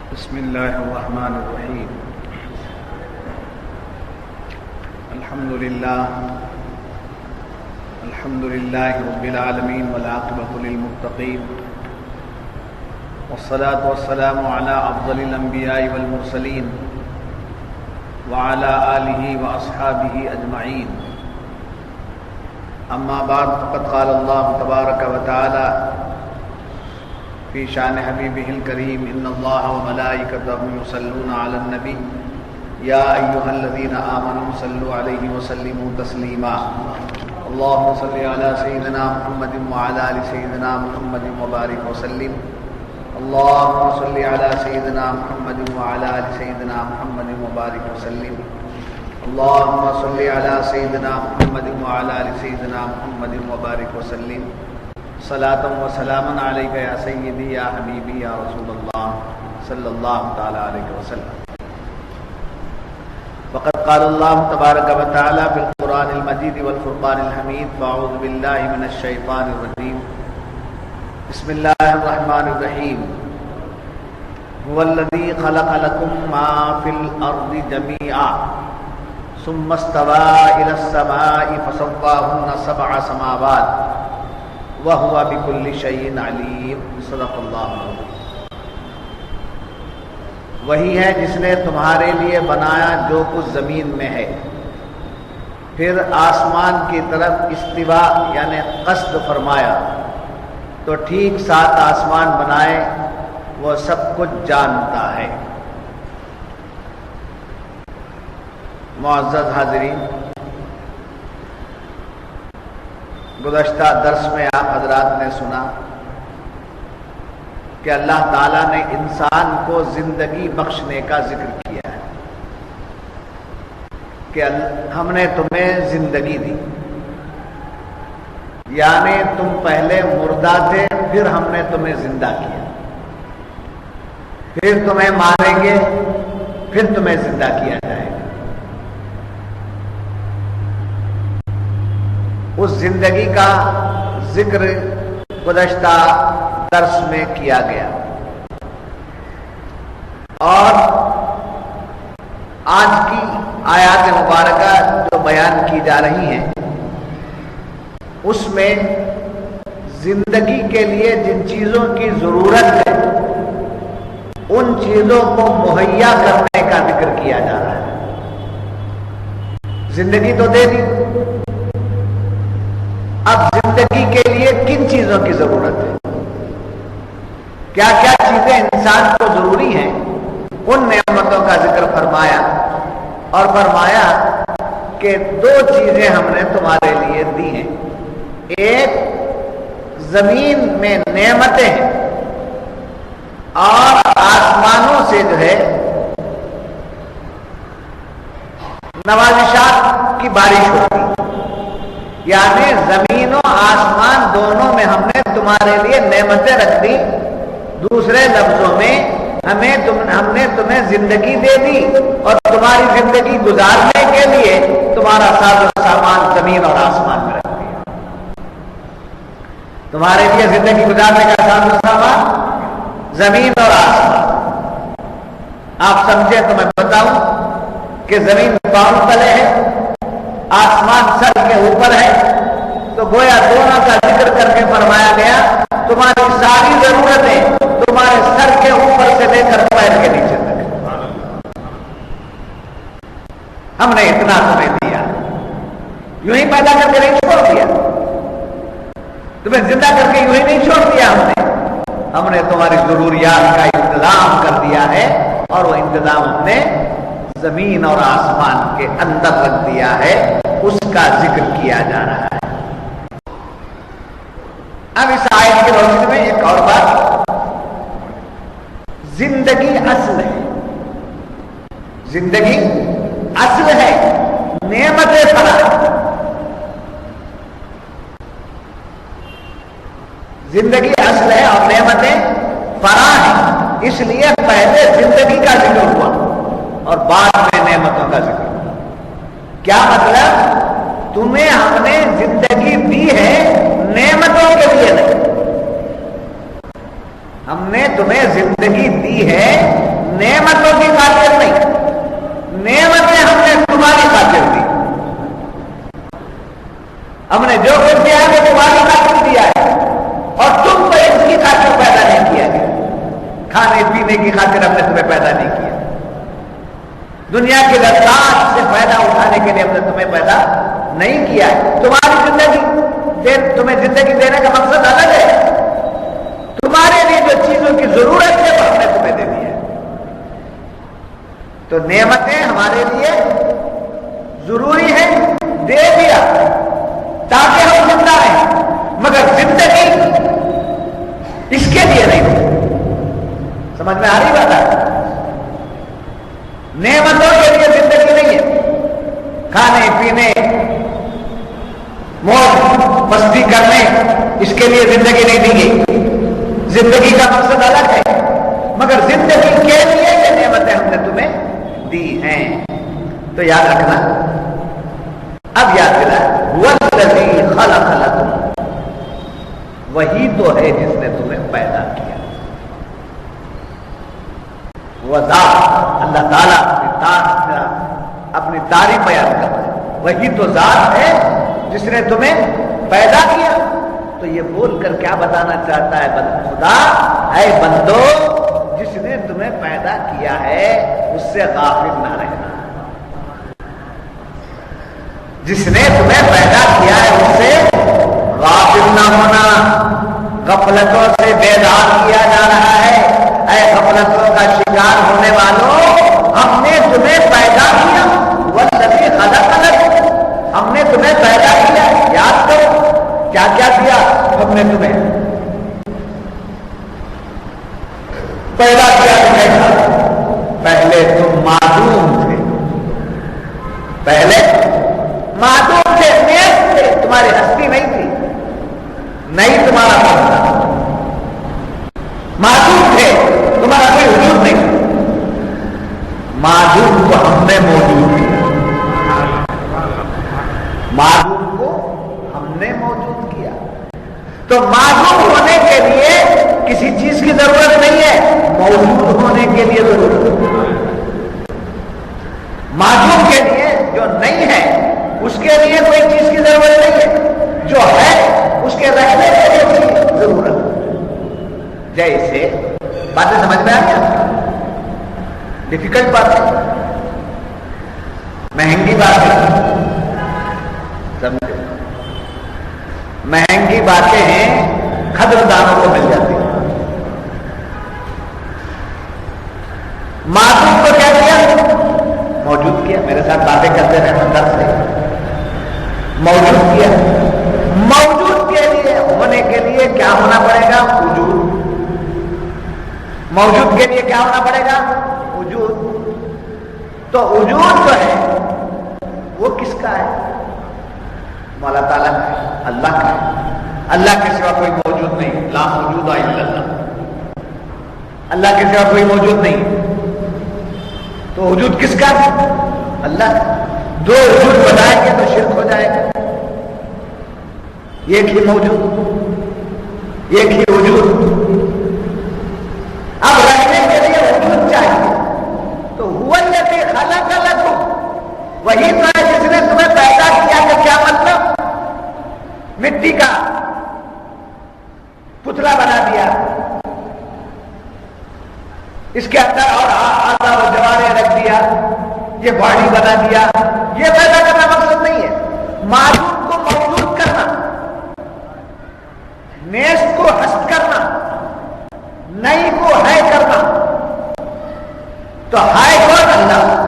بسم الله الرحمن الرحيم. الحمد لله رب العالمين والعاقبة للمتقين والصلاة والسلام على أفضل الأنبياء والمرسلين وعلى آله وأصحابه أجمعين. أما بعد فقد قال الله تبارك وتعالى في شان حبيبه الكريم إن الله وملائكته يصلون على النبي يا أيها الذين آمنوا صلوا عليه وسلموا تسليما. اللهم صل على سيدنا محمد وعلى آل سيدنا محمد وبارك وسلم. اللهم صل على سيدنا محمد وعلى آل سيدنا محمد وبارك وسلم. اللهم صل على سيدنا محمد وعلى آل سيدنا محمد وبارك وسلم. صلاة وسلاما عليك يا سيدي يا حبيبي يا رسول الله صلى الله تعالى عليه وسلم. وقد قال الله تبارك وتعالى في القرآن المجيد والفرقان الحميد فأعوذ بالله من الشيطان الرجيم. بسم الله الرحمن الرحيم. هو الذي خلق لكم ما في الأرض جميعا ثم استوى إلى السماء فسواهن سبع سماوات وَهُوَ بِكُلِّ شَيْءٍ عَلِيمٌ. صدق اللہ. وہی ہے جس نے تمہارے لیے بنایا جو کچھ زمین میں ہے، پھر آسمان کی طرف استوا یعنی قصد فرمایا تو ٹھیک 7 آسمان بنائے، وہ سب کچھ جانتا ہے. معزز حاضرین، گزشتہ درس میں آپ حضرات نے سنا کہ اللہ تعالیٰ نے انسان کو زندگی بخشنے کا ذکر کیا ہے کہ ہم نے تمہیں زندگی دی، یعنی تم پہلے مردہ تھے، پھر ہم نے تمہیں زندہ کیا، پھر تمہیں ماریں گے، پھر تمہیں زندہ کیا جائے گا. اس زندگی کا ذکر گزشتہ درس میں کیا گیا، اور آج کی آیات مبارکہ جو بیان کی جا رہی ہیں اس میں زندگی کے لیے جن چیزوں کی ضرورت ہے ان چیزوں کو مہیا کرنے کا ذکر کیا جا رہا ہے. زندگی تو دے دی، اب زندگی کے لیے کن چیزوں کی ضرورت ہے، کیا کیا چیزیں انسان کو ضروری ہیں، ان نعمتوں کا ذکر فرمایا، اور فرمایا کہ 2 چیزیں ہم نے تمہارے لیے دی ہیں. ایک زمین میں نعمتیں ہیں، اور آسمانوں سے جو ہے نوازشات کی بارش ہوتی، یعنی زمین و آسمان دونوں میں ہم نے تمہارے لیے نعمتیں رکھ دی. دوسرے لفظوں میں ہم نے تمہیں زندگی دے دی، اور تمہاری زندگی گزارنے کے لیے تمہارا ساز و سامان زمین اور آسمان میں رکھ دیا. تمہارے لیے زندگی گزارنے کا ساز و سامان زمین اور آسمان. آپ سمجھے تو میں بتاؤں کہ زمین پاؤں تلے ہے، آسمان سر کے اوپر ہے، تو گویا دونوں کا ذکر کر کے فرمایا گیا تمہاری ساری ضرورتیں تمہارے سر کے اوپر سے لے کر پیر کے نیچے تک ہم نے اتنا تمہیں دیا. یوں ہی پیدا کر کے نہیں چھوڑ دیا، تمہیں زندہ کر کے یوں ہی نہیں چھوڑ دیا. ہم نے تمہاری ضروریات کا انتظام کر دیا ہے، اور وہ انتظام ہم نے زمین اور آسمان کے اندر رکھ دیا ہے. اس کا ذکر کیا جا رہا ہے. اب اس آیت کی روشنی میں ایک اور بات، زندگی اصل ہے، زندگی اصل ہے، نعمت فراہ. زندگی اصل ہے اور نعمتیں فراہ ہیں، اس لیے پہلے زندگی کا ذکر ہوا اور بعد میں نعمتوں کا ذکر ہوا. کیا مطلب؟ تمہیں ہم نے زندگی دی ہے، نعمتوں کے لیے نہیں. ہم نے تمہیں زندگی دی ہے نعمتوں کی خاطر نہیں، نعمتیں ہم نے تمہاری خاطر دی، ہم نے جو کچھ دیا ہے وہ تمہاری خاطر دیا ہے، اور تم کو اس کی خاطر پیدا نہیں کیا گیا، کھانے پینے کی خاطر ہم نے تمہیں پیدا نہیں کیا، دنیا کی لذات سے فائدہ اٹھانے کے لیے ہم نے تمہیں پیدا نہیں کیا ہے، تمہاری زندگی تمہیں زندگی دینے کا مقصد الگ ہے، تمہارے لیے جو چیزوں کی ضرورت ہے وہ ہم نے تمہیں دے دی ہے، تو نعمتیں ہمارے لیے ضروری ہیں، دے دیا تاکہ ہم زندہ رہیں، مگر زندگی اس کے لیے نہیں، سمجھ میں آ رہی بات ہے؟ نعمتوں کے لیے زندگی نہیں ہے، کھانے پینے موج مستی کرنے اس کے لیے زندگی نہیں دی گئی، زندگی کا مقصد الگ ہے، مگر زندگی کے لیے یہ نعمتیں ہم نے تمہیں دی ہیں، تو یاد رکھنا، اب یاد دلا والذی خلق لکم، وہی تو ہے جس نے تمہیں پیدا کیا، وہ ذات اللہ تعالیٰ اپنی تعریف بیان کرتا ہے، وہی تو ذات ہے جس نے تمہیں پیدا کیا، تو یہ بول کر کیا بتانا چاہتا ہے خدا، اے بندو جس نے تمہیں پیدا کیا ہے اس سے غافل نہ رہنا، جس نے تمہیں پیدا کیا ہے اس سے غافل نہ ہونا، غفلتوں سے بیدار کیا جا رہا ہے، اے غفلتوں کا شکار ہونے والوں، ہم نے تمہیں پیدا کیا، والذی خلق لکم، ہم نے تمہیں پیدا کیا، یاد کرو کیا کیا کیا ہم نے تمہیں پیدا کیا، تمہیں پہلے تم معدوم تھے، پہلے معدوم تھے، نیست تھے، تمہاری ہستی نہیں تھی، نہیں تمہارا پڑھتا، معدوم تھے، تمہارا کوئی وجود نہیں، معدوم کو ہم نے موجود کیا، معدوم کو ہم نے موجود کیا، تو معدوم ہونے کے لیے کسی چیز کی ضرورت نہیں ہے، موجود ہونے کے لیے ضرورت ہے، معدوم کے لیے جو نہیں ہے اس کے لیے کوئی چیز کی ضرورت نہیں ہے، جو ہے اس کے رہنے کے لیے ضرورت ہے، جیسے باتیں سمجھ میں آ گیا، ڈیفیکلٹ بات ہے، مہنگی بات ہے، سمجھے، مہنگی باتیں ہیں خدمداروں کو مل جاتی ہیں، معدوم کو کیا کیا، موجود کیا، میرے ساتھ باتیں کرتے رہے اندر سے، موجود کیا، موجود کے لیے ہونے کے لیے کیا ہونا پڑے گا، وجود، موجود کے لیے کیا ہونا پڑے گا، وجود، تو وجود جو ہے وہ کس کا ہے، مولا تعالیٰ کا ہے، اللہ کا ہے، اللہ کے سوا کوئی موجود نہیں، لا موجود الا اللہ، اللہ کے سوا کوئی موجود نہیں، تو وجود کس کا ہے، اللہ کا، دو وجود بنائیں گے تو شرک ہو جائے گا، ایک ہی موجود، ایک ہی وجود، اب رہنے کے لیے وجود چاہیے، تو هو الذی خلق لکم، وہی تو ہے جس نے تمہیں پیدا کیا، کہ کیا مطلب، مٹی کا پتلا بنا دیا، اس کے اندر اور آدھا اور جوارے رکھ دیا، یہ باڈی بنا دیا، یہ پیدا کرنا مقصد نہیں ہے، معدوم کو موجود کرنا، نیست کو ہست کرنا، نہیں کو ہے کرنا، تو ہے کون، اللہ،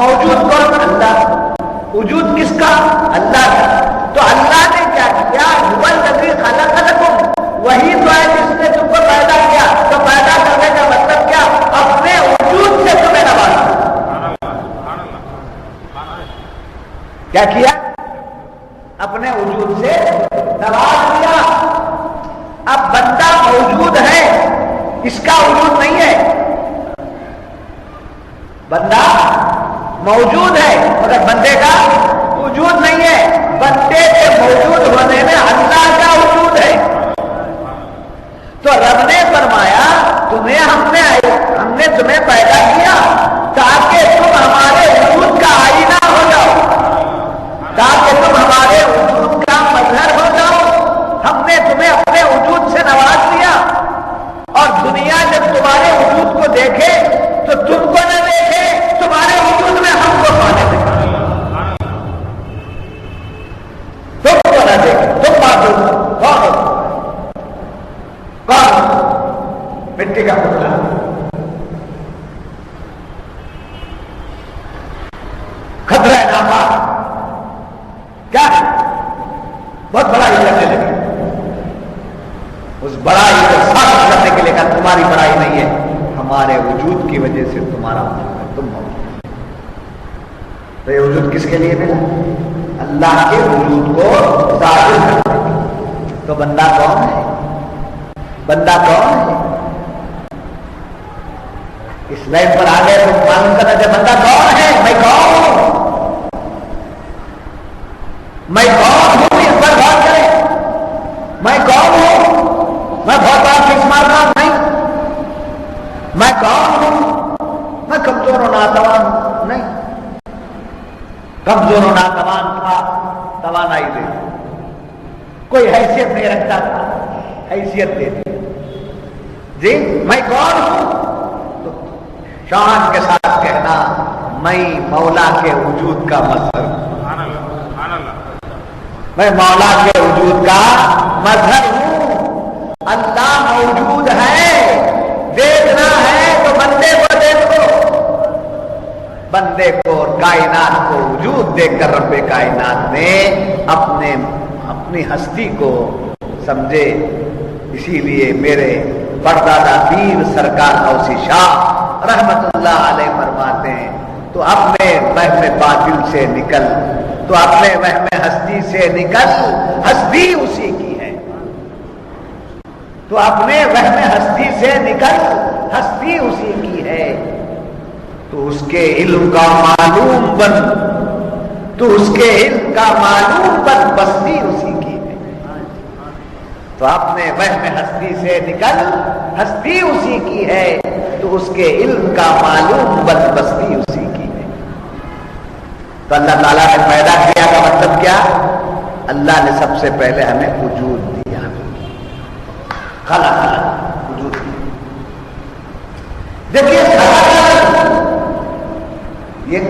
موجود کون، اللہ، وجود کس کا، اللہ کا، تو اللہ نے کیا کیا، هو الذی خلق لکم، وہی تو ہے جس نے تم کو پیدا کیا، تو پیدا کرنے کا مطلب کیا، اپنے وجود سے تمہیں نوازا، کیا کیا، اپنے وجود سے نواز دیا، اب بندہ موجود ہے، اس کا وجود نہیں ہے، بندہ موجود ہے مگر بندے کا وجود نہیں ہے، بندے کے موجود ہونے میں اللہ کا وجود ہے، تو رب نے فرمایا ہم نے تمہیں مٹی کا پتلا. خطرہ ناپاک کیا ہے؟ بہت بڑا ہی کرنے لگے. اس بڑائی کو ثابت کرنے کے لیے کہا تمہاری بڑائی نہیں ہے، ہمارے وجود کی وجہ سے تمہارا وجود ہے، تم ہو. تو یہ وجود کس کے لیے ملا؟ اللہ کے وجود کو ظاہر کرنے. تو بندہ کون ہے؟ بندہ کون ہے؟ اس لائن پر آ گئے تو معلوم کرنا چاہے بندہ کون ہے. میں کون ہوں؟ میں کون ہوں؟ اس پر غور کریں. میں کون ہوں؟ میں بہت بار فکس مار رہا ہوں. نہیں. میں کون ہوں؟ میں کمزور و ناتوان ہوں. نہیں. کمزور و ناتوان تھا، توانائی دے دی. کوئی حیثیت نہیں رکھتا تھا، حیثیت دے دی. جی میں کون ہوں؟ تو شان کے ساتھ کہنا میں مولا کے وجود کا مظہر ہوں. میں مولا کے وجود کا مظہر ہوں. اللہ موجود ہے، دیکھنا ہے تو بندے کو دیکھو. بندے کو اور کائنات کو وجود دیکھ کر رب کائنات نے اپنی ہستی کو سمجھے. اسی لیے میرے پردادا پیر سرکار غوثی شاہ رحمت اللہ علیہ فرماتے ہیں تو اپنے وہم باطل سے نکل، تو اپنے وہم ہستی سے نکل، ہستی اسی کی ہے. تو اپنے وہم ہستی سے نکل، ہستی اسی کی ہے. تو اس کے علم کا معلوم بن، تو اس کے علم کا معلوم بن، بستی اسی کی ہے. تو اپنے وہم ہستی سے نکل، ہستی اسی کی ہے. تو اس کے علم کا معلوم بن، بستی اسی کی ہے. تو اللہ تعالیٰ نے پیدا کیا کا مطلب کیا؟ اللہ نے سب سے پہلے ہمیں وجود دیا. خلق وجود دیا. دیکھیے یہ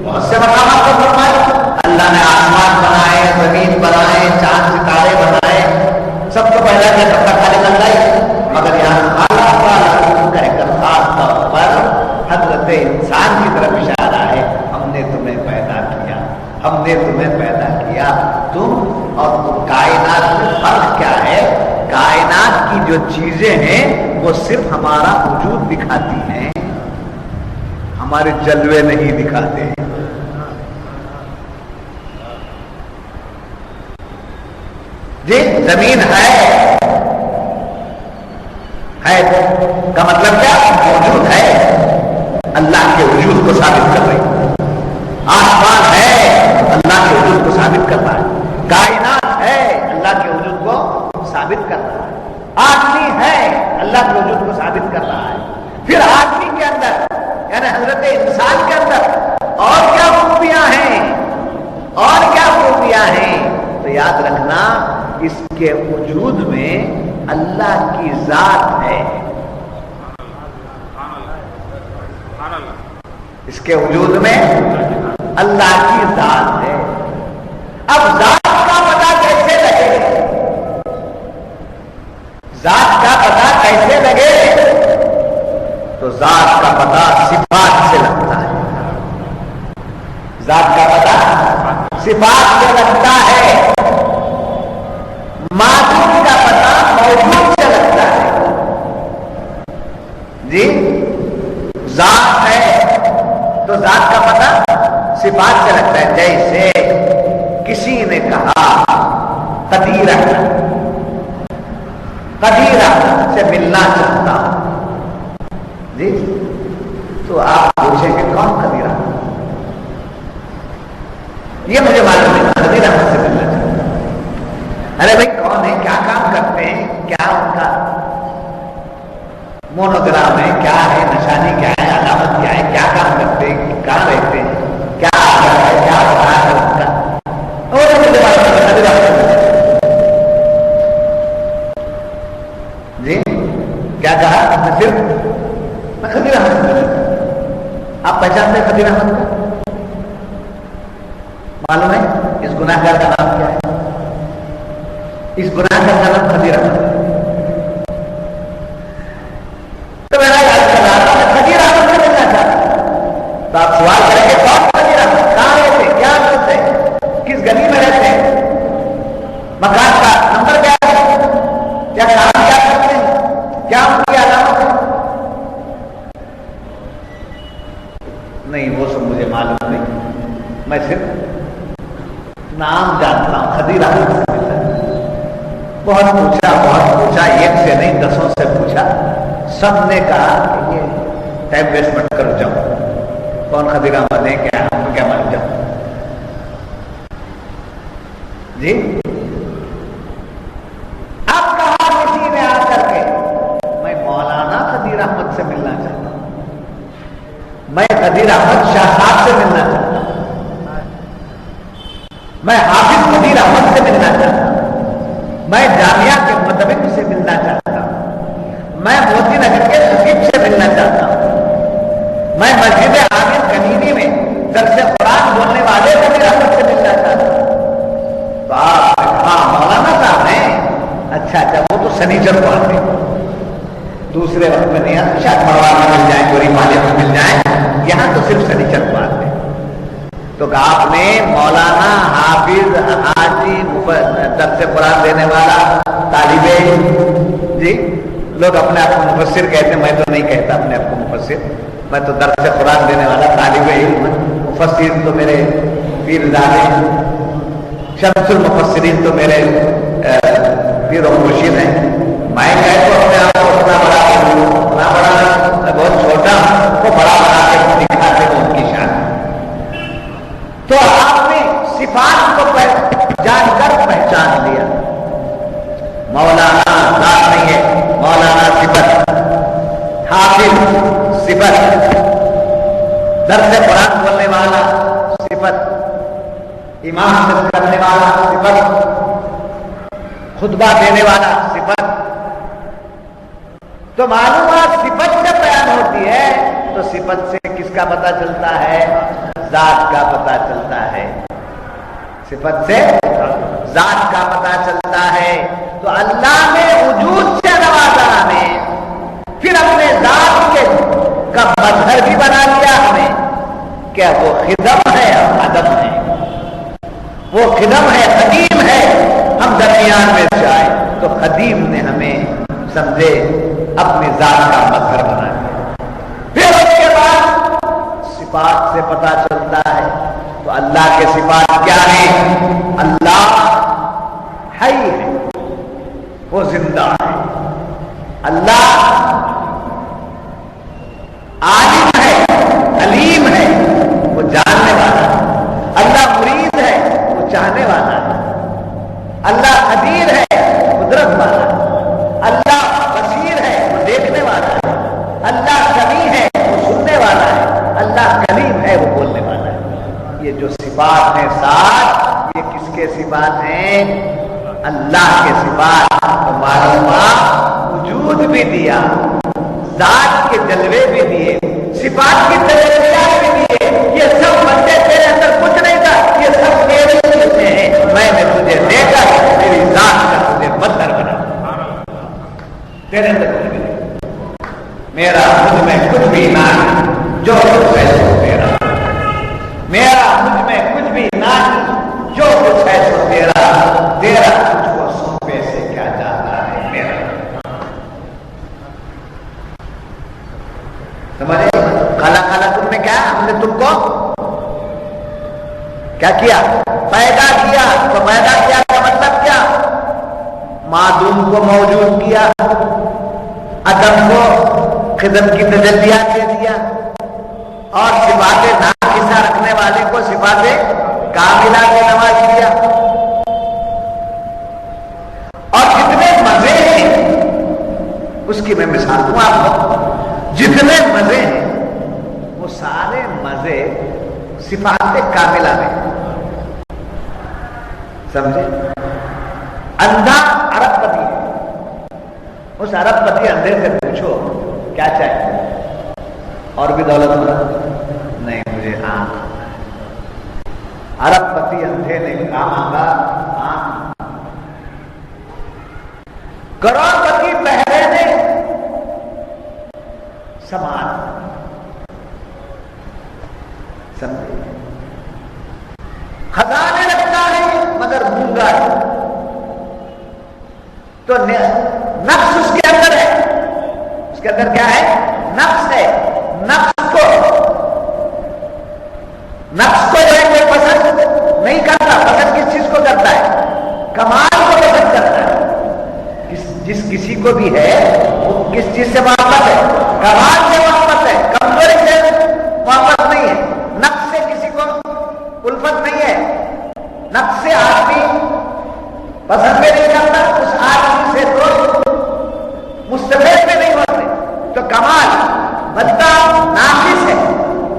بہت سے مقامات کو فرمائے. اللہ نے آسمان بنائے، زمین بنائے، چاند ستارے بنائے، سب کو پیدا کیا سب کا خالق اللہ ہی. مگر یہاں کہہ کر خاص طور پر حضرت انسان کی طرف اشارہ ہے. ہم نے تمہیں پیدا کیا، ہم نے تمہیں پیدا کیا. تم اور کائنات میں فرق کیا ہے؟ کائنات کی جو چیزیں ہیں وہ صرف ہمارا وجود دکھاتی ہیں، ہمارے جلوے نہیں دکھاتے ہیں. جی زمین ہے کا مطلب کیا؟ موجود ہے، اللہ کے وجود کو ثابت کر رہی. آسمان ہے، اللہ کے وجود کو ثابت کر رہا ہے. کائنات ہے، اللہ کے وجود کو ثابت کر رہا ہے. آدمی ہے، اللہ کے وجود کو ثابت کر رہا ہے. پھر آدمی کے اندر یعنی حضرت انسان کے اندر اور کیا خوبیاں ہیں، اور کیا خوبیاں ہیں؟ تو یاد رکھنا اس کے وجود میں اللہ کی ذات ہے. اس کے وجود میں اللہ کی ذات ہے. اب ذات کا پتہ کیسے لگے؟ ذات کا پتہ کیسے لگے؟ تو ذات کا پتہ صفات سے لگتا ہے. ذات کا پتہ صفات سے لگتا ہے. معدوم کا پتہ موجود سے لگتا ہے. جی ذات ہے تو ذات کا پتہ صفات سے لگتا ہے. جیسے کسی نے کہا قدیرہ سے ملنا چاہتا ہوں. جی تو آپ پوچھیں گے کون قدیرہ؟ یہ مجھے معلوم نہیں. قدیرہ سے ملنا چاہتا ہوں. ارے بھائی کون ہے، کیا کام کرتے ہیں، کیا ان کا مونوگرام ہے، کیا ہے، نشانی کیا ہے، علامت کیا ہے، کیا کام کرتے ہیں، کہاں رہتے ہیں، کیا ہے، کیا ہو رہا ہے ان کا. جی کیا کہا؟ صرف میں خدیر احمد. آپ پہچانتے ہیں خدیر احمد کو؟ معلوم ہے اس گناہگار کا نام کیا ہے؟ اس گناہگار کا نام خدیر احمد. نہیں وہ سب مجھے معلوم نہیں، میں صرف نام جانتا ہوں، خدیر احمد سے ملتا ہے۔ بہت پوچھا، ایک سے نہیں 10 سے پوچھا، سب نے کہا کہ یہ ٹائم ویسٹ مت کرو، جاؤ کون خدیر احمد ہے، کیا ہم کو کیا معلوم، جاؤ جی۔ اب کہا کسی نے آ کر کے میں مولانا خدیر احمد سے ملنا چاہتا ہوں، میں خدیر احمد شاہ صاحب سے ملنا چاہتا ہوں، میں حافظ خدیر احمد سے ملنا چاہتا ہوں، میں جامعہ کے مدبر سے ملنا چاہتا ہوں، میں موتی نگر کے خطیب سے ملنا چاہتا ہوں، میں مسجد عامر کنینی میں درس قرآن بولنے والے خدیر احمد سے ملنا چاہتا ہوں۔ تو آپ ہاں مولانا صاحب ہیں، اچھا وہ تو سنیچر کو آتے ہیں، دوسرے وقت میں نہیں آتے، شاید مروان میں مل جائیں، گوری مالے میں مل جائیں، یہاں تو صرف سنیچر کو آتے ہیں۔ تو کہا آپ نے مولانا، حافظ، حاجی، درس قرآن دینے والا، طالب علم، جی لوگ اپنے آپ کو مفسر کہتے ہیں، میں تو نہیں کہتا اپنے آپ کو مفسر، میں تو درس قرآن دینے والا طالب علم، مفسر تو میرے پیر زادے، شمس المفسرین تو میرے پیر و مرشد ہیں، میں کہتا ہوں اپنے آپ کو اتنا بڑا اتنا بڑا، میں بہت چھوٹا وہ بڑا بنا کے دکھاتے ہیں ان کی شان۔ تو آپ نے صفات کو جان کر پہچان لیا، مولانا ذات نہیں ہے، مولانا صفت، حافظ صفت، درس قرآن بولنے والا صفت، امام کرنے والا صفت، خطبہ دینے والا صفت۔ تو معلومات صفت سے بیان ہوتی ہے، تو صفت سے کس کا پتہ چلتا ہے؟ ذات کا پتہ چلتا ہے، صفت سے ذات کا پتہ چلتا ہے۔ تو اللہ نے وجود سے نوازا ہمیں، پھر اپنے ذات کے کا مظہر بھی بنا لیا ہمیں، کیا وہ خدم ہے ہم عدم ہے، وہ خدم ہے قدیم ہے ہم درمیان میں جائیں، تو قدیم نے ہمیں سمجھے اپنی ذات کا مظہر بنا دیا۔ پھر اس کے بعد صفات سے پتہ چلتا ہے، تو اللہ کے صفات کیا ہیں؟ اللہ حی ہے، وہ زندہ ہے، اللہ عالم ہے، علیم ہے، وہ جاننے والا ہے، اللہ مرید ہے، وہ چاہنے والا ہے، اللہ قدیر ہے، قدرت والا ہے، اللہ بصیر ہے، وہ دیکھنے والا ہے، اللہ سمیع ہے، وہ سننے والا ہے، اللہ کلیم ہے، وہ بولنے والا ہے۔ یہ جو صفات ہیں سات، یہ کس کے صفات ہیں؟ اللہ کے صفات۔ تو معلوم وجود بھی دیا، ذات کے جلوے بھی دیے، صفات کی تجلیات بھی دیے، یہ سب بندے تیرے اندر کچھ نہیں تھا، یہ سب میرے لیے ہیں، میں نے تجھے دے کر میری ذات کا تجھے مظہر بنا، تیرے اندر کچھ بھی نہیں، میرا مجھ میں کچھ بھی نہ ہے، جو کچھ ہے سو تیرا، میرا مجھ میں کچھ بھی نہ ہے، جو کچھ ہے سو تیرا، تیرا کچھ کو سونپے سے کیا جاتا ہے میرا۔ سمجھے؟ خلا تم نے کیا، ہم نے تم کو کیا کیا؟ پیدا کیا۔ تو پیدا کیا کا مطلب کیا؟ معدوم کو موجود کیا، عدم کو خدم کی تجلیات دے دیا، اور صفات ناقصہ رکھنے والے کو صفات کاملہ سے نواز دیا۔ اور جتنے مزے ہیں اس کی میں مثال دوں آپ کو، جتنے مزے ہیں وہ سارے مزے صفات کاملہ میں، سمجھے؟ اندھا ارب پتی ہے، اس ارب پتی اندھے سے پوچھو کیا چاہیے، اور بھی دولت ہونا نہیں، مجھے آنکھ۔ ارب پتی اندھے نے کہا مانگا آنکھ، کروڑ پتی بہرے نے سامان، سمجھے؟ خزانے رکھتا ہے مگر گونگا ہے، تو نفس اس کے اندر ہے، اس کے اندر کیا ہے؟ نفس ہے، نفس کو نقص کو جو ہے کوئی پسند نہیں کرتا. پسند کس چیز کو کرتا ہے؟ کمال کو پسند کرتا ہے. جس کسی کو بھی ہے وہ کس چیز سے محبت ہے؟ کمال سے محبت ہے, کمزوری سے محبت نہیں ہے. نقص سے کسی کو الفت نہیں ہے. نقص سے آدمی پسند بھی نہیں کرتا, اس آدمی سے تو مستفید بھی نہیں ہوتے. تو کمال بندہ ناقص ہے,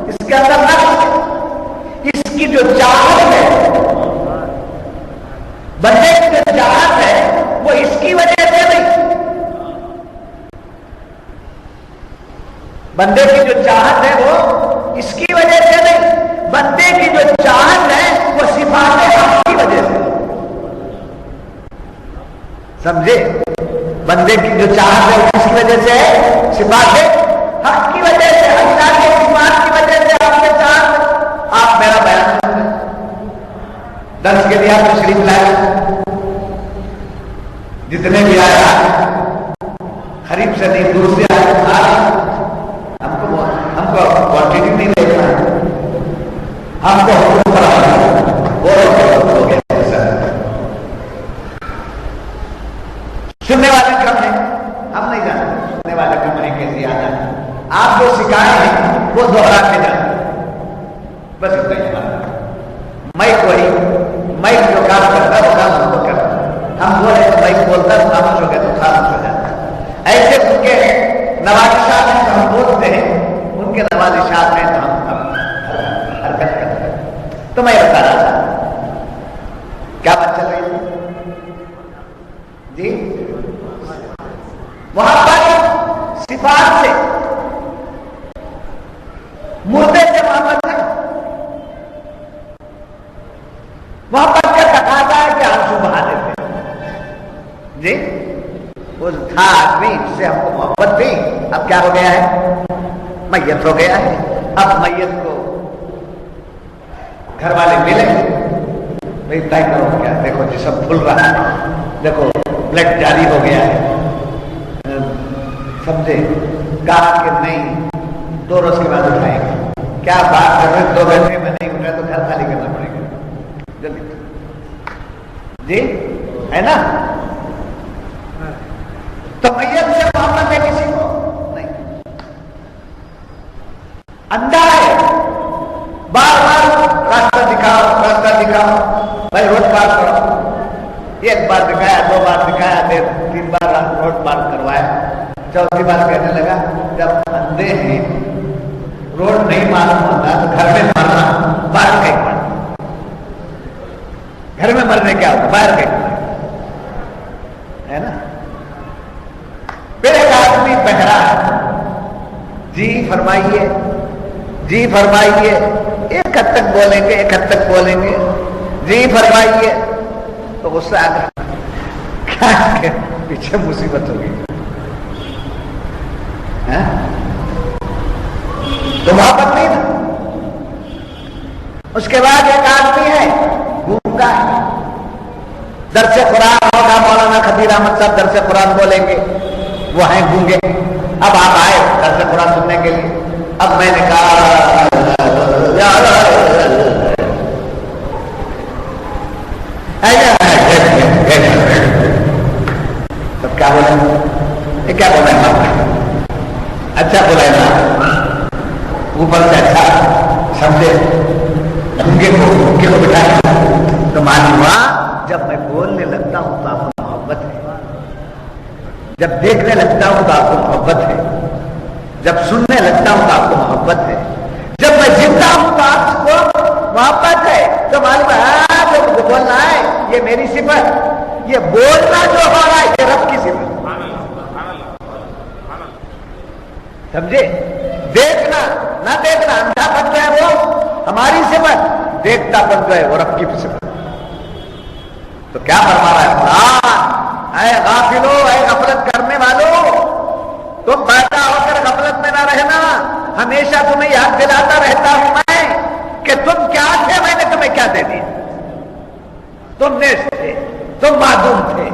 اس کے اندر نقص ہے. اس کی جو چاہت ہے, بندے کی جو چاہت ہے وہ اس کی وجہ سے نہیں. بندے کی جو چاہت ہے وہ اس کی وجہ سے نہیں. بندے کی جو چاہت ہے وہ صفات حق کی وجہ سے. سمجھے؟ بندے کی جو چاہت ہے اس کی وجہ سے ہے, صفات حق کی وجہ سے, اللہ کے صفات کی وجہ سے آپ کے چاہت. آپ میرا بیان درس کے لیے آپ تشریف لائے, جتنے بھی آیا قریب سے نہیں دور سے آیا, ہم کو کوانٹٹی نہیں دیکھنا ہے, ہم کو حکم ہو گیا. سننے والے کم ہیں, ہم نہیں جانتے سننے والے کم ہیں کہ زیادہ. آپ جو سکھائے ہیں وہ دوہرا کے جانتے, بس اتنا ہی بات. میں جو کام کرتا ہے وہ کام ہم کو کرتا. ہم بولے تو میں بولتا ہوں, خاموش ہو گئے تو خاموش ہو جاتا. ایسے ان کے نوازشات ہیں تو ہم بولتے ہیں, ان کے نوازشات ہیں تو ہم حرکت کرتے ہیں. تو میں بتا رہا تھا کیا بات چل رہی ہے جی. وہاں پر صفات سے مردے سے محبت ہے. وہاں پر کیا تقاضا ہے کہ آنسو بہا دیتے ہیں جی. وہ تھا آدمی جس سے ہم کو محبت تھی, اب کیا ہو گیا ہے؟ میت ہو گیا ہے. اب میت کو گھر والے ملے, بھائی طے کرو کیا, دیکھو جسم پھول رہا ہے, دیکھو بلڈ جاری ہو گیا ہے. سمجھے؟ کہا کہ نہیں 2 روز کے بعد اٹھائیں گے. کیا بات کر رہے, 2 گھنٹے میں نہیں اٹھا تو گھر خالی کرنا پڑے گا جلدی جی, ہے نا. تو میت سے محبت ہے کسی کو نہیں. اندھا ہے, بار بار راستہ دکھاؤ, بھائی روڈ پار کرو. 1 بار دکھایا, 2 بار دکھایا, 3 بار روڈ پار کروایا. 4تھی بار کہنے لگا جب اندھے ہیں روڈ نہیں معلوم ہوتا تو گھر میں مرنا, باہر کہیں مرنا. گھر میں مرنے کیا ہوتا, باہر کہیں مرنا, ہے نا. پھر ایک آدمی بہرا ہے, جی فرمائیے, جی فرمائیے. 1 حد تک بولیں گے, 1 حد تک بولیں گے, جی فرمائیے. تو غصہ آ گیا, کیا پیچھے مصیبت ہوگی. تو محبت نہیں تھا. اس کے بعد ایک آدمی ہے گونگا ہے, درس قرآن ہوگا, مولانا خطیر احمد صاحب درس قرآن بولیں گے, وہ ہیں گونگے. اب آپ آئے درس قرآن سننے کے لیے. اب میں نے کہا تب کیا بولے, کیا بولے, اچھا بولا نا, اوپر سے اچھا سمجھے. گونگے کو بٹھایا تو معلوم ہوا جب میں بولنے لگتا ہوں تو آپ کو محبت ہے, جب دیکھنے لگتا ہوں تو آپ کو محبت ہے, جب سننے لگتا ہوں تو آپ کو محبت ہے, جب میں زندہ ہوں تو آپ کو محبت ہے. تو معلوم ہے جو بولنا ہے یہ میری صفت, یہ بولنا جو ہو رہا ہے یہ رب کی صفت. سمجھے؟ دیکھنا نہ دیکھنا, اندھا بن جائے وہ ہماری صفت, دیکھتا بن جائے وہ رب کی صفت. تو کیا فرما رہا ہے قرآن, اے غافلو, اے غفلت کرنے والو, تم پیدا ہو کر غفلت میں نہ رہنا. ہمیشہ تمہیں یاد دلاتا رہتا ہوں میں کہ تم کیا تھے, میں نے تمہیں کیا دے دیا. تم نیز تھے, تم معدوم تھے,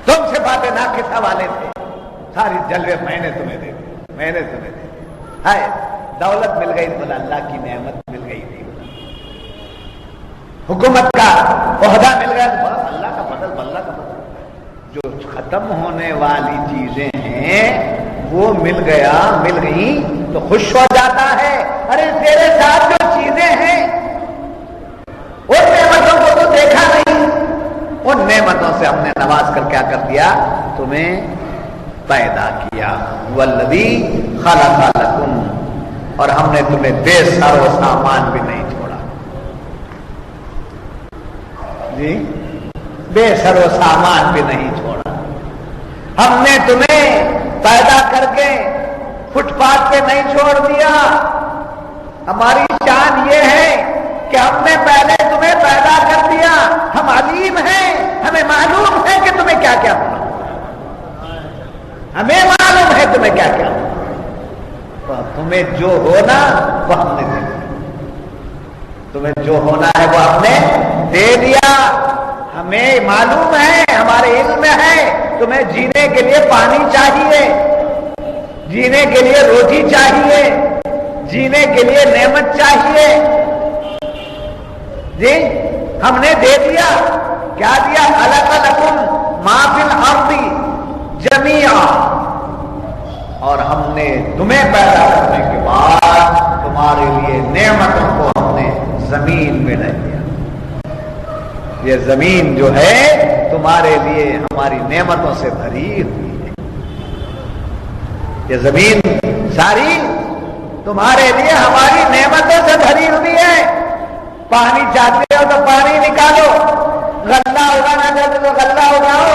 تم صفات ناقصہ والے تھے. ساری جلوے میں نے تمہیں دے دی, میں نے تمہیں دے دی. دولت مل گئی بولا اللہ کی نعمت مل گئی تھی، حکومت کا عہدہ مل گیا تو بس اللہ کا فضل، اللہ کا فضل۔ جو ختم ہونے والی چیزیں ہیں وہ مل گئی تو خوش ہو جاتا ہے۔ ارے تیرے ساتھ جو چیزیں ہیں ان نعمتوں کو تو دیکھا نہیں، ان نعمتوں سے ہم نے نواز کر کیا کر دیا، تمہیں پیدا کیا۔ والذی خلق لکم، اور ہم نے تمہیں بے سر و سامان بھی نہیں چھوڑا، جی بے سر و سامان بھی نہیں چھوڑا۔ ہم نے تمہیں پیدا کر کے فٹ پاتھ پہ نہیں چھوڑ دیا۔ ہماری شان یہ ہے کہ ہم نے پہلے تمہیں پیدا کر دیا، ہم علیم ہیں، ہمیں معلوم ہے کہ تمہیں کیا کیا ہونا، ہمیں معلوم ہے تمہیں کیا کیا ہونا، تو تمہیں جو ہونا وہ ہم نے دے دیا، تمہیں جو ہونا ہے وہ ہم نے دے دیا۔ ہمیں معلوم ہے، ہمارے علم میں ہے، تمہیں جینے کے لیے پانی چاہیے، جینے کے لیے روٹی چاہیے، جینے کے لیے نعمت چاہیے، جی ہم نے دے دیا۔ کیا دیا؟ خلق لکم ما فی الارض جمیعا، اور ہم نے تمہیں پیدا کرنے کے بعد تمہارے لیے نعمتوں کو ہم نے زمین میں ڈال دیا۔ یہ زمین جو ہے تمہارے لیے ہماری نعمتوں سے بھری ہوئی ہے، یہ زمین ساری تمہارے لیے ہماری نعمتوں سے بھری ہوئی ہے۔ پانی چاہتے ہو تو پانی نکالو، غلہ اگانا چاہتے تو غلہ اگاؤ،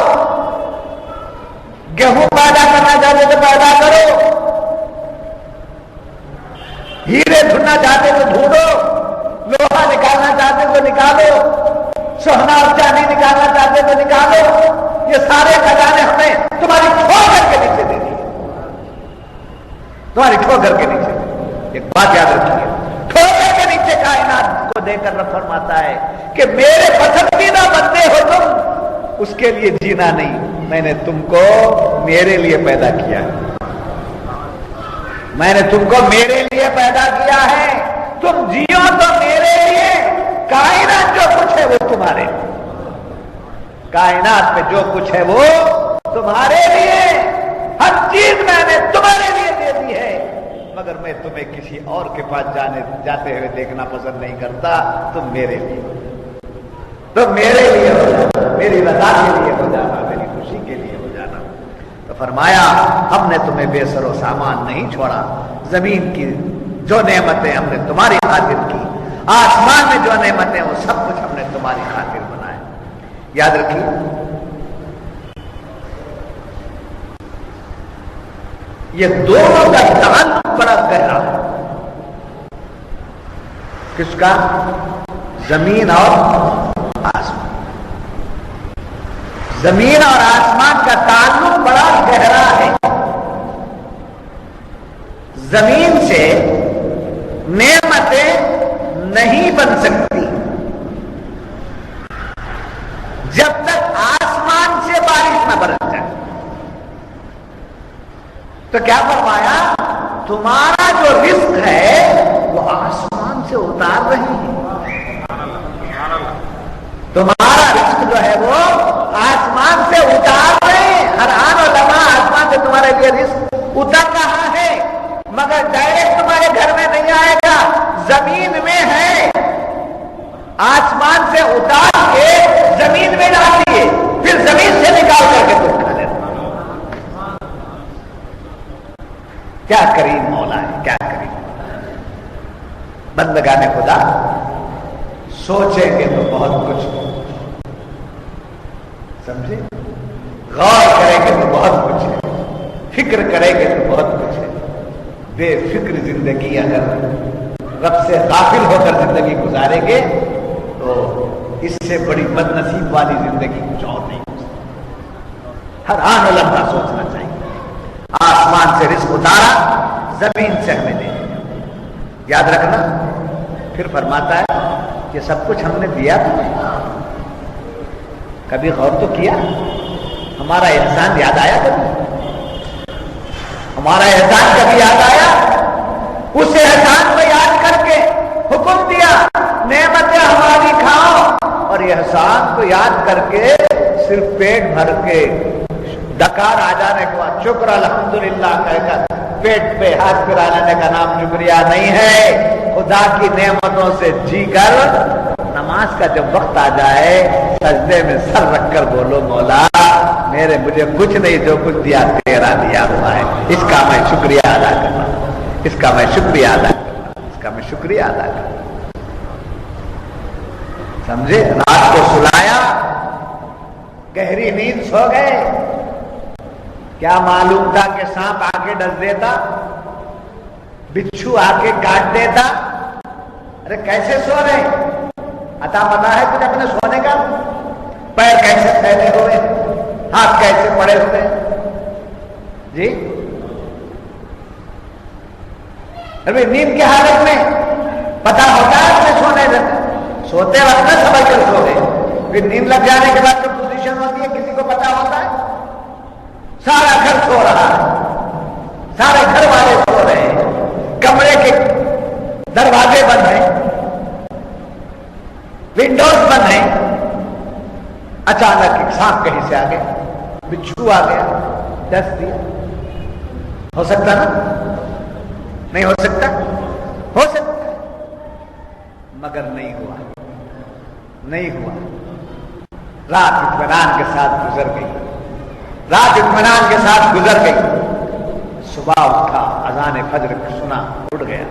گیہوں پیدا کرنا چاہتے تو پیدا کرو، ہیرے ڈھونڈنا چاہتے تو ڈھونڈو، لوہا نکالنا چاہتے تو نکالو، سونا اور چاندی نکالنا چاہتے تو نکالو۔ یہ سارے خزانے ہم نے تمہاری ٹھوکر کے نیچے دے دیے، تمہاری ٹھوکر کے نیچے۔ ایک بات یاد رکھیے، ٹھوکر کے نیچے کائنات کو دے کر رب فرماتا ہے کہ میرے پسندیدہ بندے ہو تم، اس کے لیے جینا نہیں، میں نے تم کو میرے لیے پیدا کیا ہے، میں نے تم کو میرے لیے پیدا کیا ہے، تم جیو تو میرے لیے، کائنات جو کچھ ہے وہ تمہارے لیے، کائنات میں جو کچھ ہے وہ تمہارے لیے، ہر چیز میں نے تمہارے لیے دے دی ہے، مگر میں تمہیں کسی اور کے پاس جاتے ہوئے دیکھنا پسند نہیں کرتا، تم میرے لیے، تو میرے لیے ہو جانا، میری رضا کے لیے ہو جانا، میری خوشی کے لیے ہو جانا۔ تو فرمایا ہم نے تمہیں بے سر و سامان نہیں چھوڑا، زمین کی جو نعمتیں ہم نے تمہاری خاطر کی، آسمان میں جو نعمتیں وہ سب کچھ ہم نے تمہاری خاطر بنایا۔ یاد رکھیے یہ دونوں کا تعلق بڑا گہرا ہے، کس کا؟ زمین اور آسمان، زمین اور آسمان کا تعلق بڑا گہرا ہے۔ زمین سے نعمتیں نہیں بن سکتی جب تک آسمان سے بارش نہ برس جائے۔ تو کیا فرمایا؟ تمہارا جو رزق ہے وہ آسمان سے اتار رہی ہے، تمہارا رزق جو ہے وہ آسمان سے اتار رہے ہیں، ہر آن و لمحہ آسمان سے تمہارے لیے رزق اتر رہا ہے، مگر ڈائریکٹ تمہارے گھر میں نہیں آئے گا، زمین میں ہے، آسمان سے اتار کے زمین میں ڈال دیے، پھر زمین سے نکال کر کے تم کھا لینا۔ کیا کریم مولا ہے، کیا کریم مولا ہے۔ بندگان خدا سوچیں گے تو بہت کچھ ہو، سمجھے، غور کریں گے تو بہت کچھ ہے، فکر کریں گے تو بہت کچھ ہے۔ بے فکر زندگی اگر رب سے غافل ہو کر زندگی گزاریں گے تو اس سے بڑی بد نصیب والی زندگی کچھ اور نہیں ہو سکتی۔ ہر آن و لمحہ سوچنا چاہیے، آسمان سے رزق اتارا، زمین سے ہمیں دے دیا۔ یاد رکھنا، پھر فرماتا ہے کہ سب کچھ ہم نے دیا تمہیں، کبھی غور تو کیا؟ ہمارا احسان یاد آیا کبھی؟ ہمارا احسان کبھی یاد آیا؟ اس احسان کو یاد کر کے حکم دیا نعمتیں ہماری کھاؤ، اور یہ احسان کو یاد کر کے صرف پیٹ بھر کے ڈکار آ جانے کے بعد شکر الحمدللہ کہہ کر پیٹ پہ ہاتھ پھرا لینے کا نام شکریہ نہیں ہے۔ خدا کی نعمتوں سے جی کر نماز کا جب وقت آ جائے سجدے میں سر رکھ کر بولو مولا مجھے کچھ نہیں، جو کچھ دیا تیرا دیا ہوا ہے، اس کا میں شکریہ ادا کرنا، اس کا میں شکریہ ادا کرنا، اس کا میں شکریہ ادا کرنا۔ سمجھے؟ رات کو سلایا، گہری نیند سو گئے، کیا معلوم تھا کہ سانپ آ کے ڈس دیتا، بچھو آ کے کاٹ دیتا؟ ارے کیسے سو رہے؟ عطا پتا ہے تجھے اپنے سونے کا؟ پیر کیسے پھیلے ہوئے، ہاتھ کیسے پڑے ہوئے؟ جی ابھی نیند کی حالت میں پتا ہوتا ہے اپنے سونے کا؟ سوتے وقت نہ سمجھ کر سو گئے، پھر نیند لگ جانے کے بعد جو پوزیشن ہوتی ہے کسی کو پتا ہوتا ہے؟ سارا گھر سو رہا ہے، سارے گھر والے سو رہے ہیں، کمرے کے دروازے بند ہیں، ونڈوز بند ہیں، اچانک ایک سانپ کہیں سے آ گیا، بچھو آ گیا، ڈس دیا۔ ہو سکتا نا؟ نہیں ہو سکتا؟ ہو سکتا مگر نہیں ہوا، نہیں ہوا۔ رات اطمینان کے ساتھ گزر گئی، رات اطمینان کے ساتھ گزر گئی۔ صبح اٹھا، اذان فجر سنا، اٹھ گیا،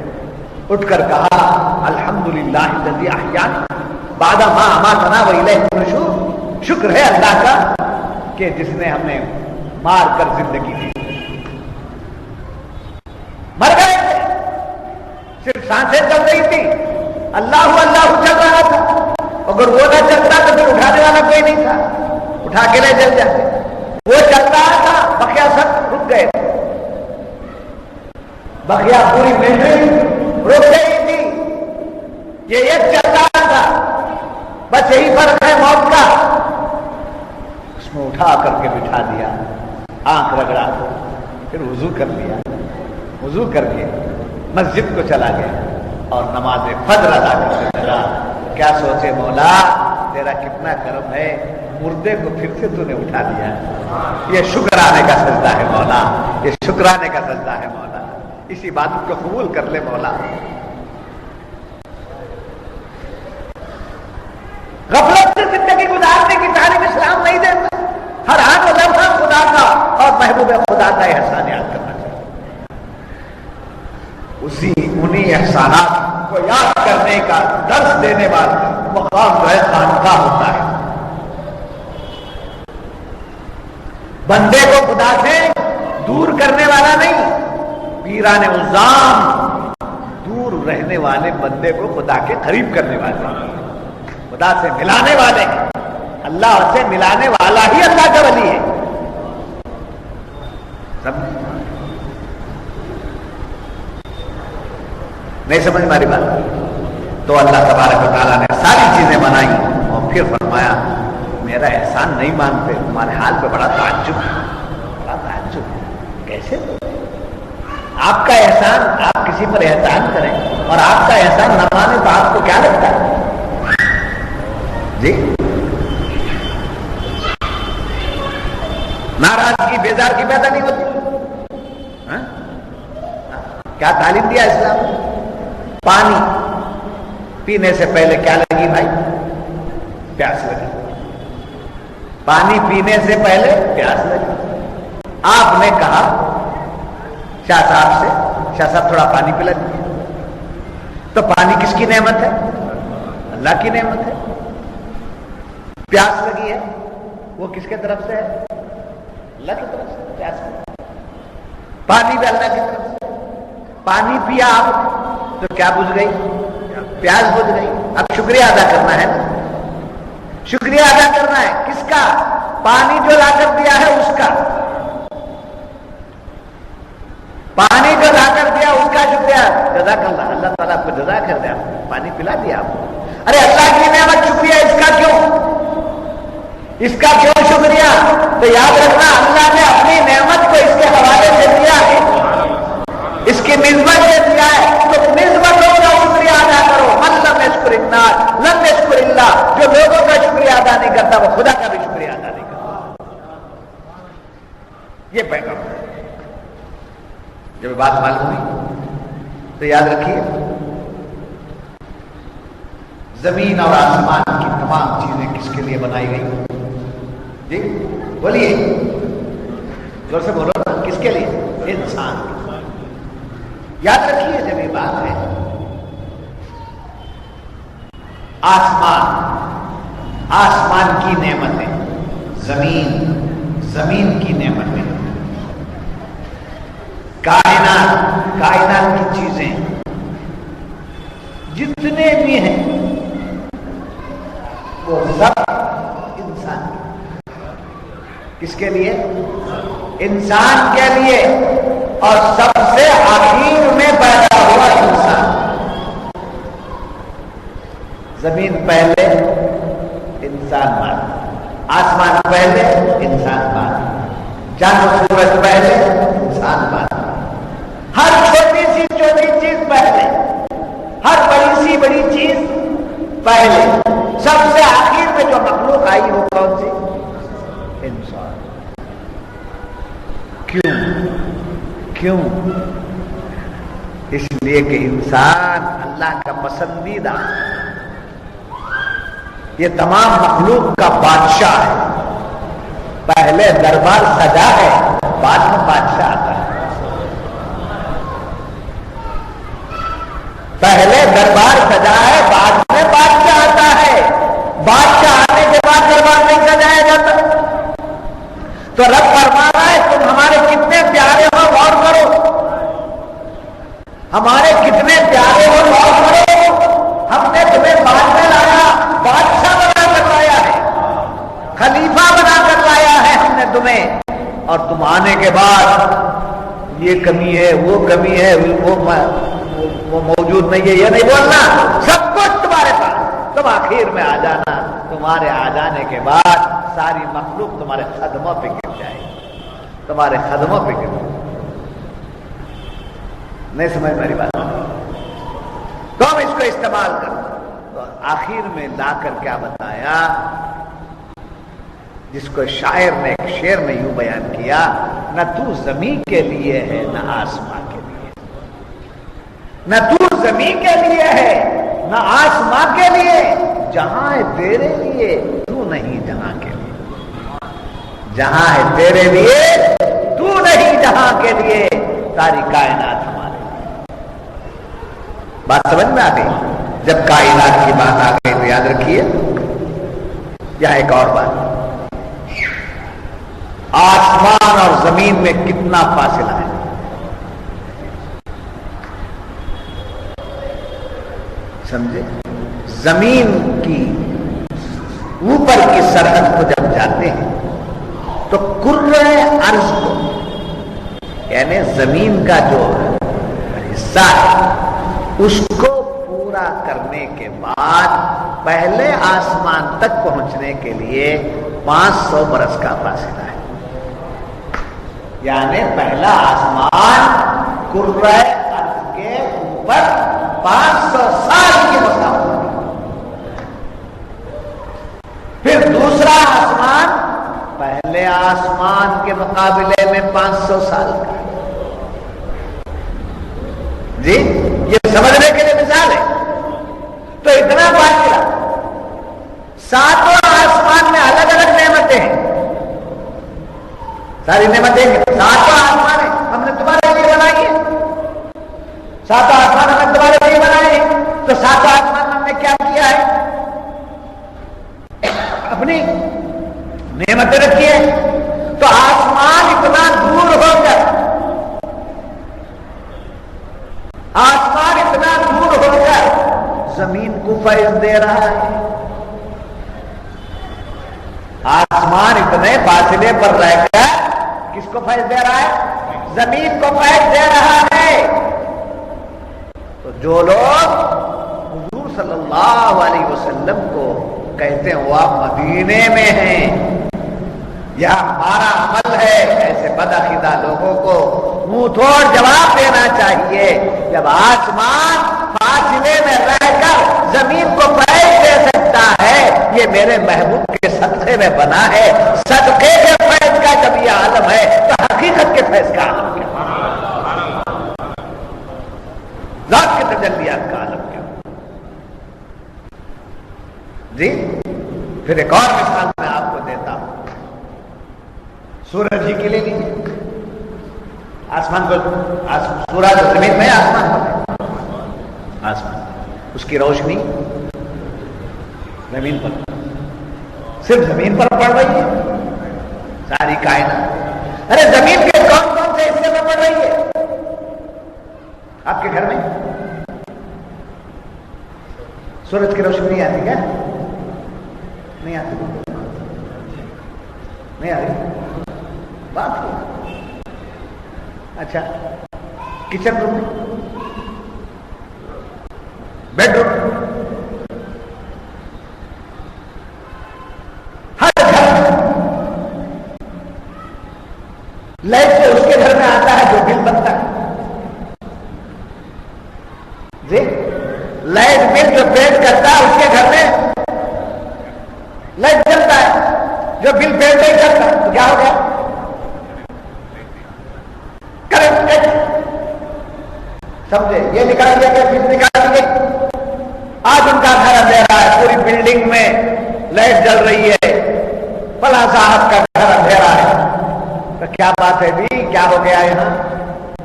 اٹھ کر کہا الحمدللہ الذی احیانا بعد ما اماتنا والیہ النشور، شکر ہے اللہ کا کہ جس نے ہمیں مار کر زندگی دی۔ مر گئے تھے، صرف سانسیں چل رہی تھی، اللہ اللہ چل رہا تھا، اگر وہ نہ چلتا تو پھر اٹھانے والا کوئی نہیں تھا، اٹھا کے لے چل جاتے۔ وہ چل رہا تھا، بقیہ سب رک گئے، بقیہ پوری ملٹری رک گئی تھی، یہ ایک چل رہا تھا، بس یہی فرق ہے موت کا۔ اس میں اٹھا کر کے بٹھا دیا، آنکھ رگڑا، پھر وضو کر لیا، وضو کر کے مسجد کو چلا گیا اور نماز فجر ادا کرنے لگا۔ کیا سوچے مولا تیرا کتنا کرم ہے، مردے کو پھر سے تو نے اٹھا دیا۔ یہ شکرانے کا سجدہ ہے مولا، یہ شکرانے کا سجدہ ہے مولا، اس عبادت کو قبول کر لے مولا۔ غفلت سے زندگی گزارنے کی تعلیم اسلام نہیں دیتا، ہر آن و لمحہ خدا کا اور محبوب خدا کا احسان یاد کرنا چاہیے۔ انہی احسانات کو یاد کرنے کا درس دینے والا مقام جو ہے خانقاہ ہوتا ہے۔ بندے کو خدا سے دور کرنے والا نہیں، پیران عظام دور رہنے والے بندے کو خدا کے قریب کرنے والے، خدا سے ملانے والے ہیں۔ اللہ سے ملانے والا ہی اللہ کا ولی ہے۔ نہیں سمجھ ہماری بات؟ تو اللہ تبارک و تعالیٰ نے ساری چیزیں بنائی اور پھر فرمایا میرا احسان نہیں مانتے، تمہارے حال پہ بڑا تعجب ہے، بڑا تعجب ہے۔ کیسے؟ آپ کا احسان، آپ کسی پر احسان کریں اور آپ کا احسان نہ مانے تو آپ کو کیا لگتا ہے؟ جی ناراضگی، بیزارگی پیدا نہیں ہوتی؟ کیا تعلیم دیا اسلام؟ پانی پینے سے پہلے کیا لگی بھائی؟ پیاس لگی۔ پانی پینے سے پہلے پیاس لگی۔ آپ نے کہا شاہ صاحب سے، شاہ صاحب تھوڑا پانی پلا دیجیے، تو پانی کس کی نعمت ہے؟ اللہ کی نعمت ہے۔ پیاس لگی ہے، وہ کس کے طرف سے ہے؟ اللہ کی طرف سے۔ پیاس پانی بھی اللہ کی طرف سے۔ پانی پیا آپ تو کیا بجھ گئی؟ پیاس بجھ گئی۔ اب شکریہ ادا کرنا ہے نا، شکریہ ادا کرنا ہے کس کا؟ پانی جو لا کر دیا ہے اس کا، پانی جو لا کر دیا اس کا شکریہ۔ جزاک اللہ، اللہ تعالیٰ آپ کو جزا کر دیا، پانی پلا دیا آپ کو۔ ارے اللہ کی نعمت شکریہ، اس کا کیوں؟ اس کا کیوں شکریہ؟ تو یاد رکھنا اللہ نے اپنی نعمت کو اس کے حوالے سے دیا ہے، اس کی نسبت سے دیا ہے جب بات معلوم ہوئی تو یاد رکھیے زمین اور آسمان کی تمام چیزیں کس کے لیے بنائی گئی؟ جی بولیے، زور سے بولو نا، کس کے لیے؟ انسان۔ یاد رکھیے جب یہ بات ہے آسمان کی نعمتیں، زمین کی نعمتیں، کائنات کی چیزیں جتنے بھی ہیں وہ سب انسان کس کے لیے؟ انسان کے لیے، اور سب سے آخر میں پیدا ہوا انسان۔ زمین پہلے، انسان بعد، آسمان پہلے، انسان بعد، چاند و سورج پہلے، انسان بعد، ہر چھوٹی چیز پہلے، ہر بڑی سی بڑی چیز پہلے، سب سے آخر میں جو مخلوق آئی وہ کون سی؟ انسان۔ کیوں؟ اس لیے کہ انسان اللہ کا پسندیدہ، یہ تمام مخلوق کا بادشاہ ہے۔ پہلے دربار سجا ہے، بعد میں بادشاہ آتا ہے۔ پہلے دربار سجا ہے، بعد میں بادشاہ آتا ہے۔ بادشاہ آنے کے بعد دربار نہیں سجایا جاتا۔ تو رب فرما رہا ہے تم ہمارے کتنے پیارے ہو، غور کرو، ہمارے کتنے پیارے ہو، غور کرو، ہم نے تمہیں بعد میں لایا، بادشاہ بنا کر لایا ہے، خلیفہ بنا کر لایا ہے ہم نے تمہیں، اور تم آنے کے بعد یہ کمی ہے، وہ کمی ہے، وہ موجود نہیں ہے، یہ نہیں بولنا، سب کچھ تمہارے پاس، تم آخر میں آ جانا۔ تمہارے آ جانے کے بعد ساری مخلوق تمہارے قدموں پہ گر جائے، تمہارے قدموں پہ گر جائے۔ نہیں سمجھ میری بات؟ تم اس کو استعمال کرو۔ تو آخر میں لا کر کیا بتایا، جس کو شاعر نے ایک شعر میں یوں بیان کیا، نہ تو زمین کے لیے ہے نہ آسمان کے لیے، نہ تو زمین کے لیے ہے نہ آسمان کے لیے، جہاں ہے تیرے لیے تو نہیں جہاں کے لیے، جہاں ہے تیرے لیے تو نہیں جہاں کے لیے، ساری کائنات ہمارے لیے۔ بات سمجھ میں آ گئی؟ جب کائنات کی بات آ گئی تو یاد رکھیے یہاں ایک اور بات، آسمان اور زمین میں کتنا فاصلہ ہے؟ سمجھے؟ زمین کی اوپر کی سرحد کو جب جاتے ہیں تو کرۂ ارض کو، یعنی زمین کا جو حصہ ہے اس کو پورا کرنے کے بعد پہلے آسمان تک پہنچنے کے لیے 500 برس کا فاصلہ ہے، یعنی پہلا آسمان کرۂ ارض کے اوپر 500 سال کی مسافت، پھر دوسرا آسمان پہلے آسمان کے مقابلے میں 500 سال کا۔ جی یہ سمجھنے کے لیے مثال ہے۔ تو اتنا فاصلہ، ساتوں آسمان میں الگ الگ نعمتیں ہیں، ساری نعمتیں ساتوں آسمان ہیں، ہم نے تمہارے لیے بنائی ہے، ساتوں آسمان ہم نے تمہارے لیے بنائے ہیں۔ تو ساتوں آسمان ہم نے کیا کیا ہے؟ اپنی نعمتیں رکھی ہے۔ تو آسمان اتنا دور ہو کر، آسمان اتنا دور ہو کر زمین کو فیض دے رہا ہے، آسمان اتنے فاصلے پر رہ کر کس کو فیض دے رہا ہے؟ زمین کو فیض دے رہا ہے۔ تو جو لوگ حضور صلی اللہ علیہ وسلم کو کہتے ہیں وہ آپ مدینے میں ہیں، یہ ہمارا عمل ہے، ایسے بدعقیدہ لوگوں کو منہ توڑ جواب دینا چاہیے، جب آسمان فاصلے میں رہ کر زمین کو فیض دے سکتا ہے، یہ میرے محبوب کے صدقے میں بنا ہے، صدقے کے فیض کا جب یہ عالم ہے تو حقیقت کے فیض کا عالم کیا؟ پھر ایک اور مثال میں آپ کو دیتا ہوں، سورج ہی کے لیے نہیں، آسمان کو، سورج زمین میں، آسمان پر، آسمان اس کی روشنی زمین پر، صرف زمین پر پڑ رہی ہے ساری کائنات؟ ارے زمین کے کون کون سے حصے میں پڑ رہی ہے؟ آپ کے گھر میں سورج کی روشنی نہیں آتی کیا؟ نہیں آتی؟ نہیں آ رہی بات کی؟ اچھا، کچن روم، بیڈ روم، ہر گھر لائٹ سے اس کے گھر میں آتا ہے جو بل بنتا ہے جی، لائٹ بل جو پیڈ کرتا ہے اس کے گھر میں لائٹ چلتا ہے، جو بل پیڈ نہیں کرتا تو کیا ہو گیا؟ کرنٹ سمجھے؟ یہ نکال دیا گیا، بل نکال دی گئی، آج ان کا گھر اندھیرا ہے، پوری بلڈنگ میں لائٹ جل رہی ہے، بلا صاحب کا گھر اندھیرا ہے، تو کیا بات ہے بھی، کیا ہو گیا یہاں؟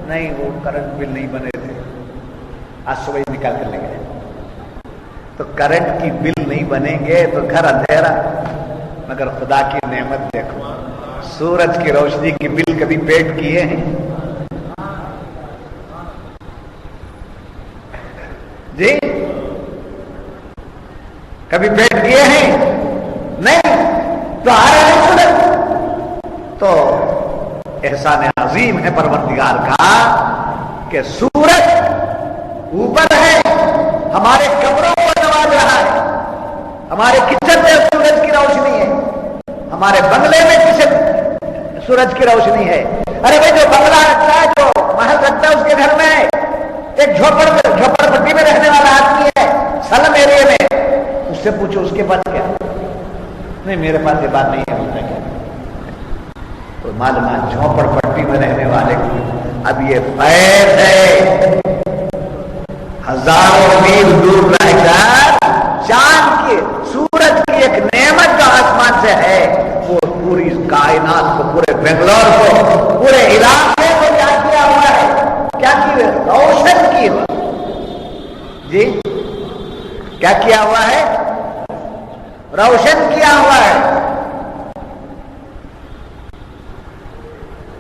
نہیں، وہ کرنٹ بل نہیں بنے تھے، آج صبح ہی نکال کر لے گئے۔ تو کرنٹ کی بل نہیں بنیں گے تو گھر اندھیرا، مگر خدا کی نعمت دیکھو، سورج کی روشنی کی بل کبھی پیڈ کیے ہیں جی؟ کبھی پیڈ کیے ہیں؟ نہیں، تو آ رہے ہیں سورج، تو احسان عظیم ہے پروردگار کا کہ سورج اوپر ہے، ہمارے کمروں کو نواز رہا ہے، ہمارے کچن میں سورج کی روشنی ہے، ہمارے بنگلے میں کچن سورج کی روشنی ہے۔ ارے بھائی، جو بنگلہ رکھتا ہے، جو محل رکھتا ہے، اس کے گھر میں ایک جھوپڑ پٹی میں رہنے والا آدمی ہے سلم ایریے میں، اس سے پوچھو اس کے پاس کیا؟ نہیں، میرے پاس یہ بات نہیں ہے، ہوتا کیا؟ تو معلوم جھوپڑ پٹی میں رہنے والے کو اب یہ فیض ہے، ہزاروں میل دور رہ کر چاند کی، سورج کی ایک نعمت جو آسمان سے ہے، وہ پوری کائنات کو، پورے بنگلور کو، پورے علاقے کو کیا کیا ہوا ہے؟ کیا کی روشن کی ہوا جی؟ کیا کیا ہوا ہے؟ روشن کیا ہوا ہے۔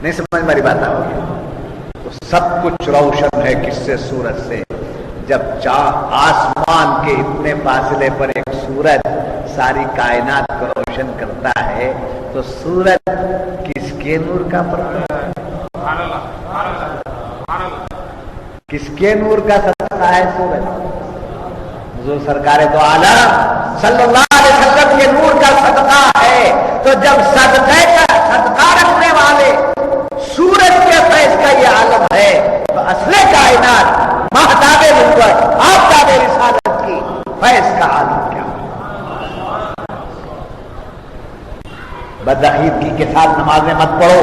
نہیں سمجھ میری بات آؤگی؟ تو سب کچھ روشن ہے کس سے؟ سورج سے۔ جب آسمان کے اتنے فاصلے پر ایک سورج ساری کائنات کو روشن کرتا ہے، تو سورج کس کے نور کا پرتو ہے؟ کس کے نور کا صدقہ ہے سورج؟ حضور سرکار دو عالم صلی اللہ علیہ وسلم کے نور کا صدقہ ہے۔ تو جب صدقے کا صدقہ رکھنے والے سورج کے فیض کا یہ عالم ہے، تو اصل کائنات، مہتاب نبوت، آفتاب رسالت کی فیض کا عالم کیا؟ بدعقیدگی کے ساتھ نمازیں مت پڑھو،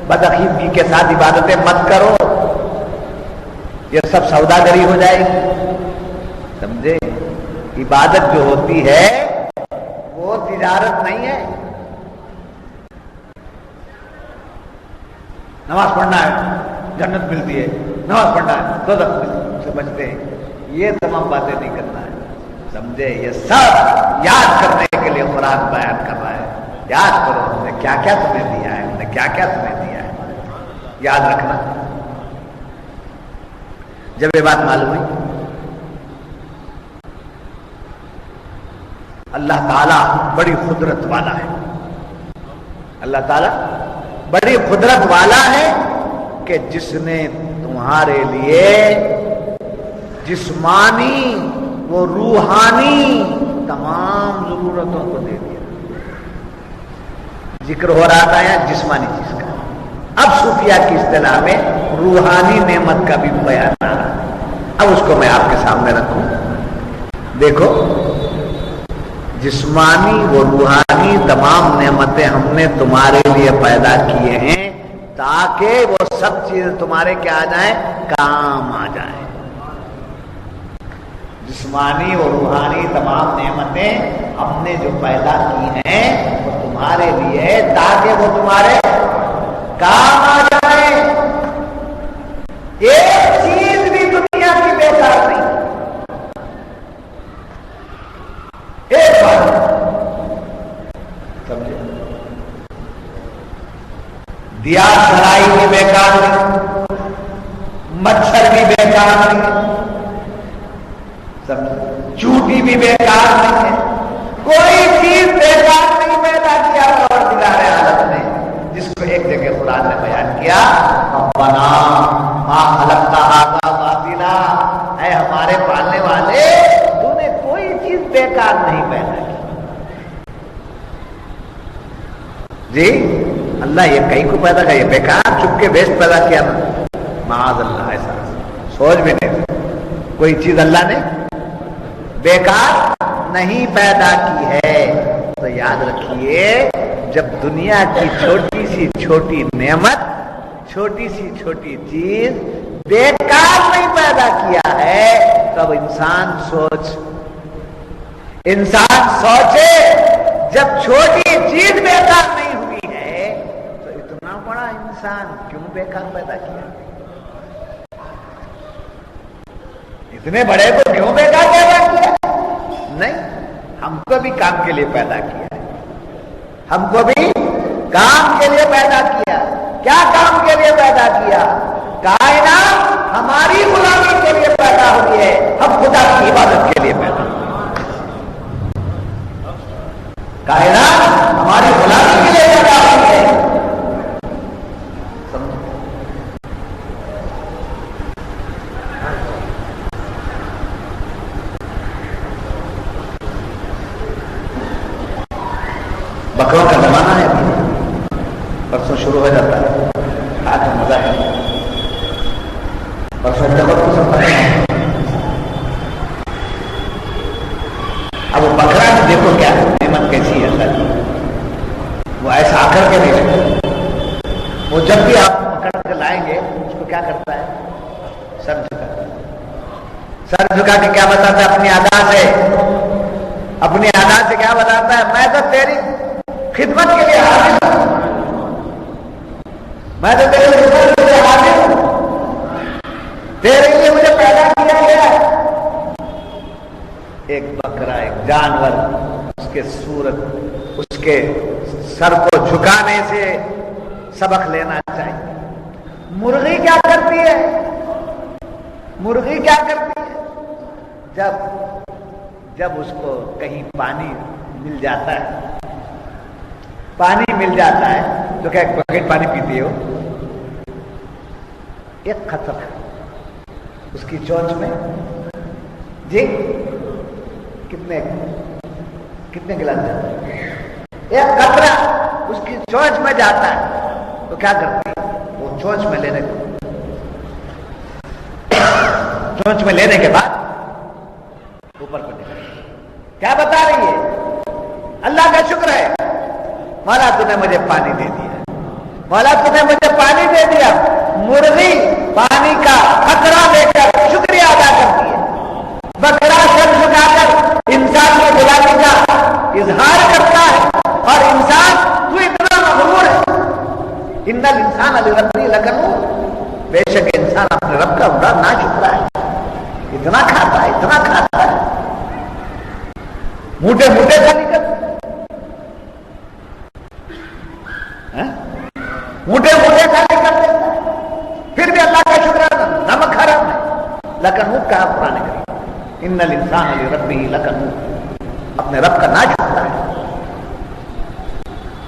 بدعقیدگی کے ساتھ عبادتیں مت کرو، یہ سب سوداگری ہو جائے گی، سمجھے؟ عبادت جو ہوتی ہے وہ تجارت نہیں ہے۔ نماز پڑھنا ہے جنت ملتی ہے، نماز پڑھنا ہے دوزخ سے بچتے ہیں، یہ تمام باتیں نہیں کرنا ہے، سمجھے؟ یہ سب یاد کرنے کے لیے قرآن بیان کر رہا ہے۔ یاد کرو ہم نے کیا کیا تمہیں دیا ہے، ہم نے کیا کیا تمہیں دیا ہے، یاد رکھنا۔ جب یہ بات معلوم ہوئی، اللہ تعالیٰ بڑی قدرت والا ہے، اللہ تعالیٰ بڑی قدرت والا ہے کہ جس نے تمہارے لیے جسمانی و روحانی تمام ضرورتوں کو دے دیا۔ ذکر ہو رہا تھا یہاں جسمانی چیز کا، اب صوفیہ کی اصطلاح میں روحانی نعمت کا بھی بیان آ رہا ہے۔ اب اس کو میں آپ کے سامنے رکھوں، دیکھو، جسمانی و روحانی تمام نعمتیں ہم نے تمہارے لیے پیدا کیے ہیں تاکہ وہ سب چیزیں تمہارے کیا آ جائیں؟ کام آ جائیں۔ جسمانی اور روحانی تمام نعمتیں ہم نے جو پیدا کی ہیں وہ تمہارے لیے تاکہ وہ تمہارے کام آ جائیں. ایک چیز بھی دنیا کی بیکار نہیں. ایک بات سمجھے, دیا سرائی بھی بیکار نہیں, مچھر بھی بیکار نہیں, چوٹی بھی بیکار نہیں ہے, کوئی چیز بیکار نہیں پیدا کیا پروردگار عالم نے, جس کو ایک جگہ قرآن نے بیان کیا ربنا ما خلقت ھذا باطلا, اے ہمارے پالنے والے تو نے کوئی چیز بیکار نہیں پیدا کی. جی اللہ یہ کہیں کو پیدا کیا, یہ بیکار چپ کے بیسٹ پیدا کیا نا, معاذ اللہ, ایسا سوچ بھی نہیں. کوئی چیز اللہ نے بیکار نہیں پیدا کی ہے. تو یاد رکھیے جب دنیا کی چھوٹی سی چھوٹی نعمت, چھوٹی سی چھوٹی چیز بیکار نہیں پیدا کیا ہے, تب انسان سوچے جب چھوٹی چیز بیکار نہیں ہوئی ہے تو اتنا بڑا انسان کیوں بیکار پیدا کیا, اتنے بڑے کو کیوں بیکار پیدا کیا. نہیں, ہم کو بھی کام کے لیے پیدا کیا ہے, ہم کو بھی کام کے لیے پیدا کیا. کیا کام کے لیے پیدا کیا؟ کائنات ہماری غلامی کے لیے پیدا ہوئی ہے, ہم خدا کی عبادت کے لیے پیدا ہوئی. کائنات ہماری غلامی کے لیے پیدا ہوئی ہے. بکروں کا زمانہ ہے, پرسوں شروع ہو جاتا ہے, آج مزہ ہے, پرسوں کو سب ہے. اب وہ بکرا دیکھو کیا نعمت کیسی ہے اللہ کی, وہ ایسا آ کر کے نہیں رہتا, وہ جب بھی آپ پکڑ کر لائیں گے اس کو کیا کرتا ہے, سر جھکا کے کیا بتاتا ہے اپنی ادا سے, اپنی ادا سے کیا بتاتا ہے, میں تو تیری خدمت کے لیے حاضر ہوں, میں تو تیرے خدمت کے لیے حاضر ہوں, تیرے لیے مجھے پیدا کیا گیا ہے. ایک بکرا, ایک جانور, اس کے صورت, اس کے سر کو جھکانے سے سبق لینا چاہیے. مرغی کیا کرتی ہے, مرغی کیا کرتی ہے, جب اس کو کہیں پانی مل جاتا ہے, پانی مل جاتا ہے تو کیا ایک بکیٹ پانی پیتی ہو, ایک قطرہ اس کی چونچ میں, جی کتنے گلاس جاتے ہیں, ایک قطرہ اس کی چونچ میں جاتا ہے تو کیا کرتی ہے, وہ چونچ میں لینے چونچ میں لینے کے بعد اوپر کو نکلتی. کیا بتا رہی ہے, اللہ کا شکر ہے مولا تو نے مجھے پانی دے دیا, مولا تو نے مجھے پانی دے دیا. مرغی پانی کا خطرہ لے کر شکریہ ادا کرتی ہے, بکرا سر جھکا کر انسان کی غلامی کا اظہار کرتا ہے, اور انسان تو اتنا مغرور ہے. ان الانسان لربہ لکنود, بے شک انسان اپنے رب کا بڑا ناشکرا ہے, اتنا کھاتا ہے, اتنا کھاتا ہے, موٹے موٹے کا نکل, موٹے موٹے کھانے کرتے ہیں, پھر بھی اللہ کا شکر ہے نمک حرام ہے. لکنود کہا قرآن کریم, ان الانسان لربہ لکنود, اپنے رب کا ناشکرا ہے.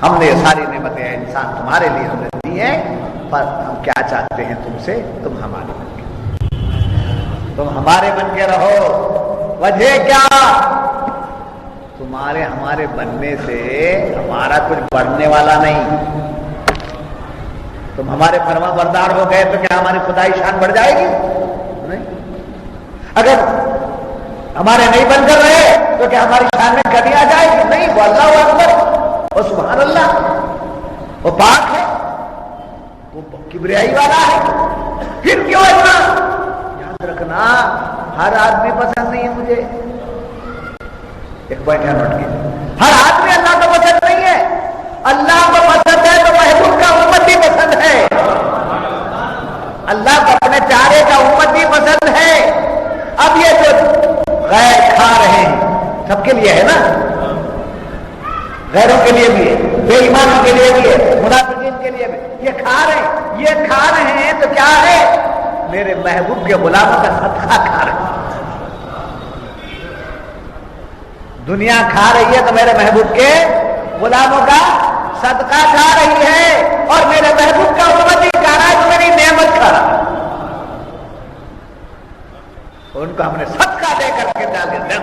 ہم نے یہ ساری نعمتیں انسان تمہارے لیے ہم نے دی ہیں, پر ہم کیا چاہتے ہیں تم سے, تم ہمارے بن کے, تم ہمارے بن کے رہو. وجہ کیا, تمہارے ہمارے بننے سے ہمارا کچھ بڑھنے والا نہیں. تم ہمارے فرما بردار ہو گئے تو کیا ہماری خدائی شان بڑھ جائے گی؟ نہیں. اگر ہمارے نہیں بن کر رہے تو کیا ہماری شان میں کمی آ جائے گی؟ نہیں. وہ اللہ اکبر, وہ سبحان اللہ, وہ پاک ہے, وہ کبریائی والا ہے. پھر کیوں اتنا یاد رکھنا, ہر آدمی پسند نہیں ہے مجھے. ایک پوائنٹ ہے نوٹ کیجیے, ہر آدمی اللہ کو پسند نہیں ہے. اللہ کو پسند ہے تو محبوب کا امت ہی پسند ہے. اللہ کو اپنے پیارے کا امت ہی پسند ہے. اب یہ جو غیر کھا رہے ہیں سب کے لیے ہے نا, غیروں کے لیے بھی ہے, بے ایمانوں کے لیے بھی ہے, منافقین کے لیے بھی. یہ کھا رہے ہیں, یہ کھا رہے ہیں تو کیا ہے؟ میرے محبوب کے غلاموں کا صدقہ کھا رہے ہیں. دنیا کھا رہی ہے تو میرے محبوب کے غلاموں کا صدقہ کھا رہی ہے, اور میرے محبوب کا امتی کھا رہا ہے تو میری نعمت کھا رہا ہے. ان کو ہم نے صدقہ دے کر کے ڈالے دم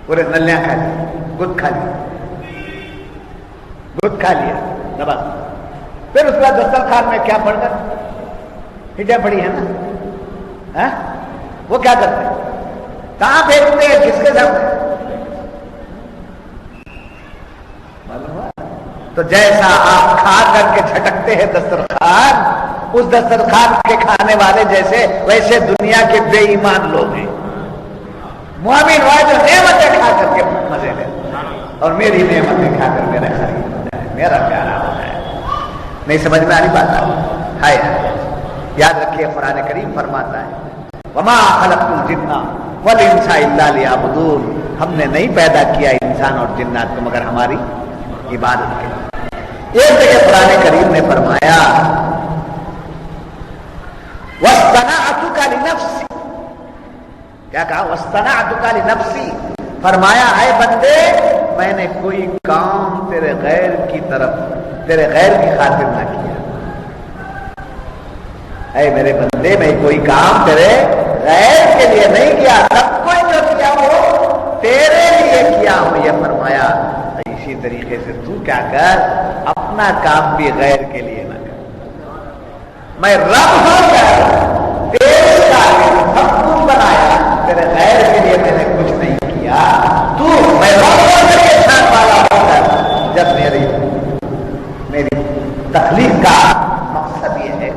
پورے نلیاں کھا لی, گد کھا لیا, گد کھا لیا نواز. پھر اس کے بعد دسترخوان میں کیا پڑھ کر ہجا پڑی ہے نا, وہ کیا کرتے ہیں, کہاں پھینکتے ہیں, کس کے سامنے؟ معلوم ہوا؟ تو جیسا آپ کھا کر کے جھٹکتے ہیں دسترخوان, اس دسترخوان کے کھانے والے جیسے ویسے دنیا کے بے ایمان لوگ ہیں. مومن وہ جو نعمتیں کھا کر کے مزے لے, اور میری نعمتیں کھا کر میرا خرید ہوتا ہے, میرا پیارا ہوتا ہے. نہیں سمجھ میں آنی بات ہے. یاد رکھیے قرآن کریم فرماتا ہے وما خلقت الجن والانس الا لیعبدون, ہم نے نہیں پیدا کیا انسان اور جنات کو مگر ہماری عبادت کے لیے. ایک جگہ قرآن کریم نے فرمایا واصطنعتک لنفسی, کیا کہا؟ واصطنعتک لنفسی, فرمایا اے بندے میں نے کوئی کام تیرے غیر کی طرف, تیرے غیر کی خاطر نہ کیا. اے میرے بندے میں کوئی کام تیرے غیر کے لیے نہیں کیا, سب کچھ جو کیا ہو تیرے لیے کیا ہو. یہ فرمایا اسی طریقے سے تو کیا کر, اپنا کام بھی غیر کے لیے نہ کر. میں رب ہوں کر تیرے سب کچھ بنایا, تیرے غیر کے لیے میں نے کچھ نہیں کیا. تو میں رب ہوں کر کے شان والا ہو کر, جب میری تخلیق کا مقصد یہ ہے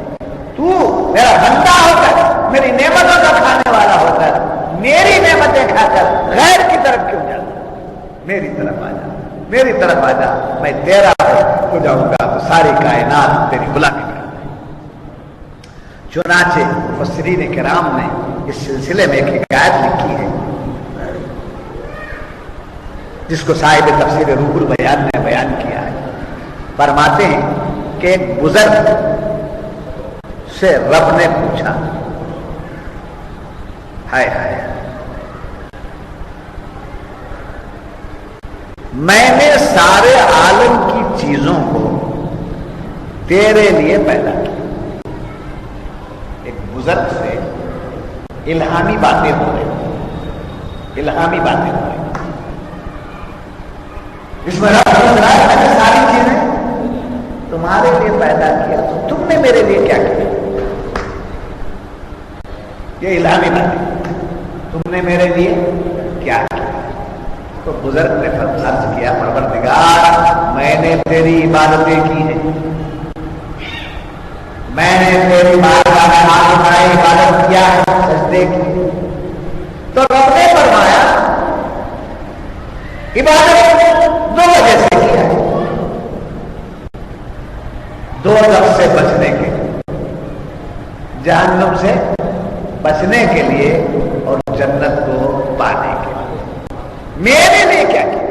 تو میرا بندہ ہو کر, میری نعمتوں کا کھانے والا ہو کر, میری نعمتیں کھا کر غیر کی طرف کیوں جاتا؟ میری طرف آ جا, میری طرف آ جا, میں تیرا ہو جاؤں گا تو ساری کائنات تیری غلامی کرے. چنانچہ مفسرین کرام نے اس سلسلے میں ایک حکایت لکھی ہے جس کو صاحب تفسیر روح البیان نے بیان کیا ہے. فرماتے ہیں کہ ایک بزرگ سے رب نے پوچھا, ہائے ہائے میں نے سارے عالم کی چیزوں کو تیرے لیے پیدا کیا. ایک بزرگ سے الہامی باتیں ہو رہی, الہامی باتیں ہو رہی, اس میں رب نے میں نے ساری چیزیں تمہارے لیے پیدا کیا, تو تم نے میرے لیے کیا کیا؟ یہ الہامی باتیں, تم نے میرے لیے کیا کیا؟ تو بزرگ نے عرض کیا پروردگار میں نے تیری عبادتیں کی ہیں, میں نے تیری بارگاہ میں ہاتھ اٹھائے عبادت کیا ہے, سجدے کی. تو رب نے فرمایا عبادت دو وجہ سے کیا ہے, دو طرف سے بچنے کے لیے, جہنم سے بچنے کے لیے اور جنت کو پانے کے لیے. میرے لیے کیا کیا؟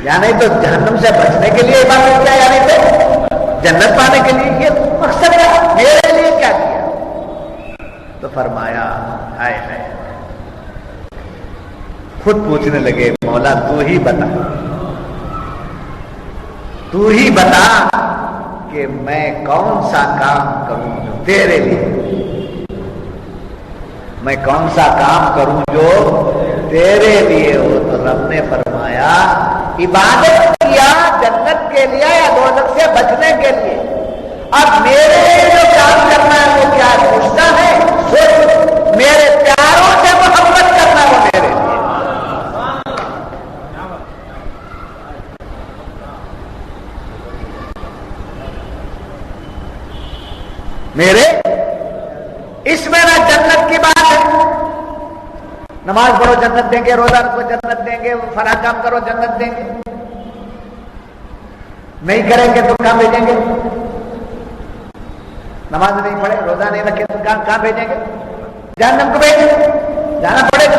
یعنی تو جہنم سے بچنے کے لیے عبادت کیا, یعنی تو جنت پانے کے لیے. یہ مقصد ہے, میرے لیے کیا کیا؟ تو فرمایا ہائے ہائے, خود پوچھنے لگے مولا تو ہی بتا, تو ہی بتا کہ میں کون سا کام کروں جو تیرے لیے, میں کون سا کام کروں جو تیرے لیے ہو. تو رب نے فرمایا عبادت کیا جنت کے لیے یا دوزخ سے بچنے کے لیے. اب میرے لیے جو کام کرنا ہے وہ کیا پوچھتا ہے, سوچ, میرے پیاروں سے محبت کرنا وہ میرے لیے. میرے اس میں نہ جنت کی بات ہے، نماز پڑھو جنت دیں گے، روزہ رکھو جنت دیں گے، فلاں کام کرو جنت دیں گے، نہیں کریں گے تو کہاں بھیجیں گے؟ نماز نہیں پڑھے روزہ نہیں رکھے تو کہاں بھیجیں گے؟ جہنم کو بھیجیں گے، جانا پڑے گا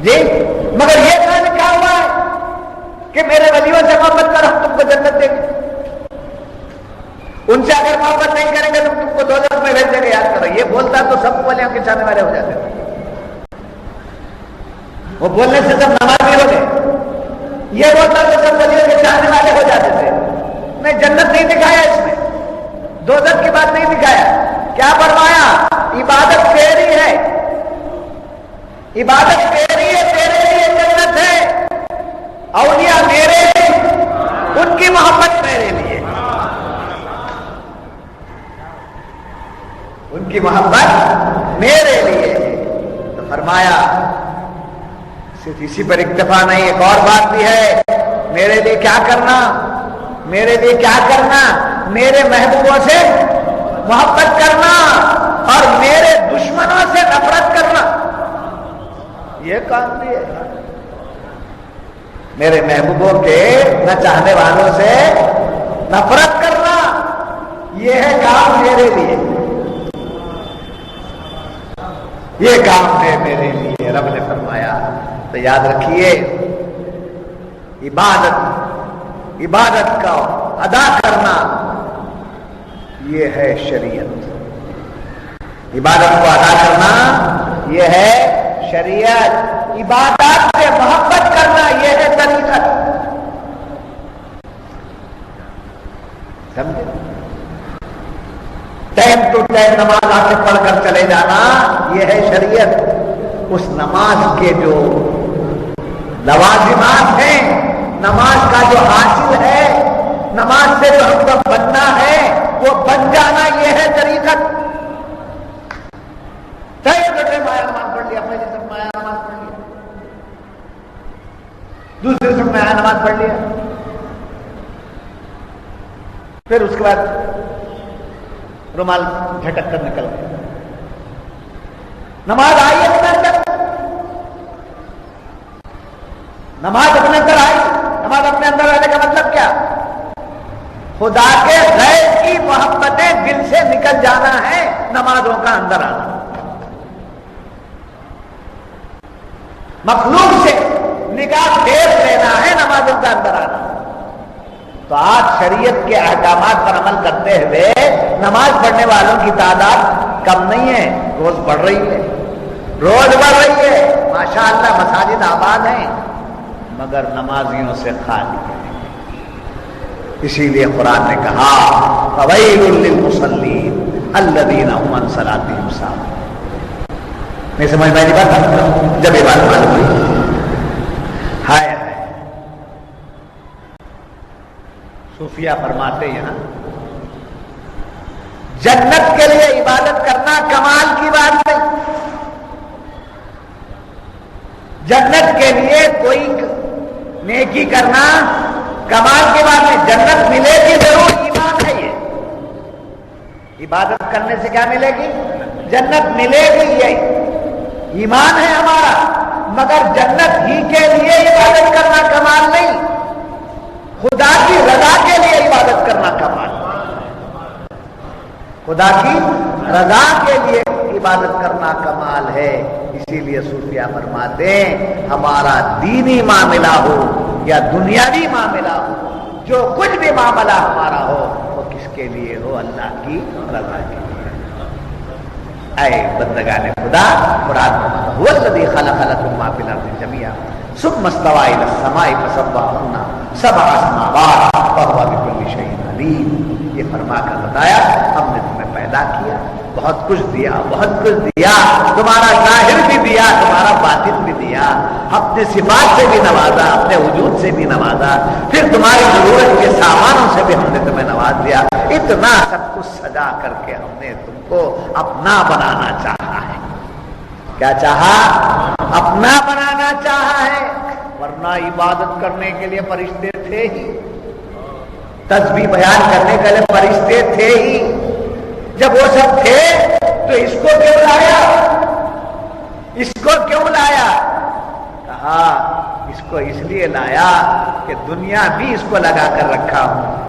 جی۔ مگر یہ کہاں لکھا ہوا ہے کہ میرے ولیوں سے محبت کرو تم کو جنت دیں گے، ان سے اگر محبت نہیں کریں گے تو تم کو دوزخ میں بھیج دیں گے؟ یاد کرو، یہ بولتا تو سب ولیوں کے چاہنے والے ہو جاتے تھے، وہ بولنے سے سب نمازی ہو گئے، یہ بولتا تو سب ولیوں کے چاہنے والے ہو جاتے تھے۔ نہیں، جنت نہیں دکھایا اس میں، دوزخ کی بات نہیں دکھایا، کیا فرمایا؟ عبادت تیری ہے، عبادت تیری ہے، تیرے لیے جنت ہے، اولیاء میرے لیے، ان کی محبت میرے لیے، ان کی محبت میرے لیے۔ تو فرمایا صرف اسی پر اکتفا نہیں، ایک اور بات بھی ہے، میرے لیے کیا کرنا، میرے لیے کیا کرنا، میرے محبوبوں سے محبت کرنا اور میرے دشمنوں سے نفرت کرنا، یہ کام بھی ہے۔ میرے محبوبوں کے نہ چاہنے والوں سے نفرت کرنا، یہ ہے کام میرے لیے، یہ کام ہے میرے لیے، رب نے فرمایا۔ تو یاد رکھیے، عبادت کا ادا کرنا یہ ہے شریعت، عبادت کو ادا کرنا یہ ہے شریعت، عبادت سے محبت کرنا یہ ہے طریقت، سمجھے؟ ٹائم ٹو ٹائم نماز آ کے پڑھ کر چلے جانا یہ ہے شریعت۔ اس نماز کے جو لوازمات ہیں، نماز کا جو حاصل ہے، نماز سے جو ہم کو بننا ہے وہ بن جانا یہ ہے طریقت۔ مایا نماز پڑھ لیا، پہلے سب مایا نماز پڑھ لیا، دوسرے سب مایا نماز پڑھ لیا، پھر اس کے بعد رومال جھٹک کر نکل گیا، نماز آئی اپنے اندر، نماز اپنے اندر آئی، نماز اپنے اندر آنے کا مطلب کیا؟ خدا کے غیر کی محبتیں دل سے نکل جانا ہے، نمازوں کا اندر آنا، مخلوق سے نگاہ پھیر لینا ہے، نمازوں کا اندر آنا۔ تو آج شریعت کے احکامات پر عمل کرتے ہوئے نماز پڑھنے والوں کی تعداد کم نہیں ہے، روز بڑھ رہی ہے، روز بڑھ رہی ہے، ماشاءاللہ مساجد آباد ہیں، مگر نمازیوں سے خالی ہے۔ اسی لیے قرآن نے کہا فویل للمصلین الذین هم عن صلاتهم ساہون۔ نہیں سمجھ میں نہیں بات؟ جب یہ بات معلوم ہوئی، ہائے صوفیہ فرماتے ہیں جنت کے لیے عبادت کرنا کمال کی بات نہیں، جنت کے لیے کوئی نیکی کرنا کمال کی بات نہیں، جنت ملے گی ضرور، ایمان ہے یہ، عبادت کرنے سے کیا ملے گی؟ جنت ملے گی، یہ ایمان ہے ہمارا، مگر جنت ہی کے لیے عبادت کرنا کمال نہیں، خدا کی رضا کے لیے عبادت کرنا کمال، خدا کی رضا کے لیے عبادت کرنا کمال ہے۔ اسی لیے صوفیہ فرماتے ہیں ہمارا دینی معاملہ ہو یا دنیاوی معاملہ ہو، جو کچھ بھی معاملہ ہمارا ہو وہ کس کے لیے ہو؟ اللہ کی رضا کے لیے۔ اے بندگان خدا، قرآن هو الذی خلق لکم ما فی الارض جميعا ثم استوى الى السماء فسواهن سبع سماوات وهو بكل شيء علیم۔ یہ فرما کر بتایا ہم نے تمہیں پیدا کیا، بہت کچھ دیا، بہت کچھ دیا، تمہارا ظاہر بھی دیا، تمہارا باطن بھی دیا، اپنے صفات سے بھی نوازا، اپنے وجود سے بھی نوازا، پھر تمہاری ضرورت کے سامانوں سے بھی ہم نے تمہیں نواز دیا۔ اتنا سب کچھ سجا کر کے ہم نے تم کو اپنا بنانا چاہا ہے۔ کیا چاہا؟ اپنا بنانا چاہا ہے، ورنہ عبادت کرنے کے لیے فرشتے تھے ہی، تسبیح بیان کرنے کے لیے فرشتے تھے ہی، جب وہ سب تھے تو اس کو کیوں لایا؟ اس کو کیوں لایا؟ کہا اس کو اس لیے لایا کہ دنیا بھی اس کو لگا کر رکھا ہوں،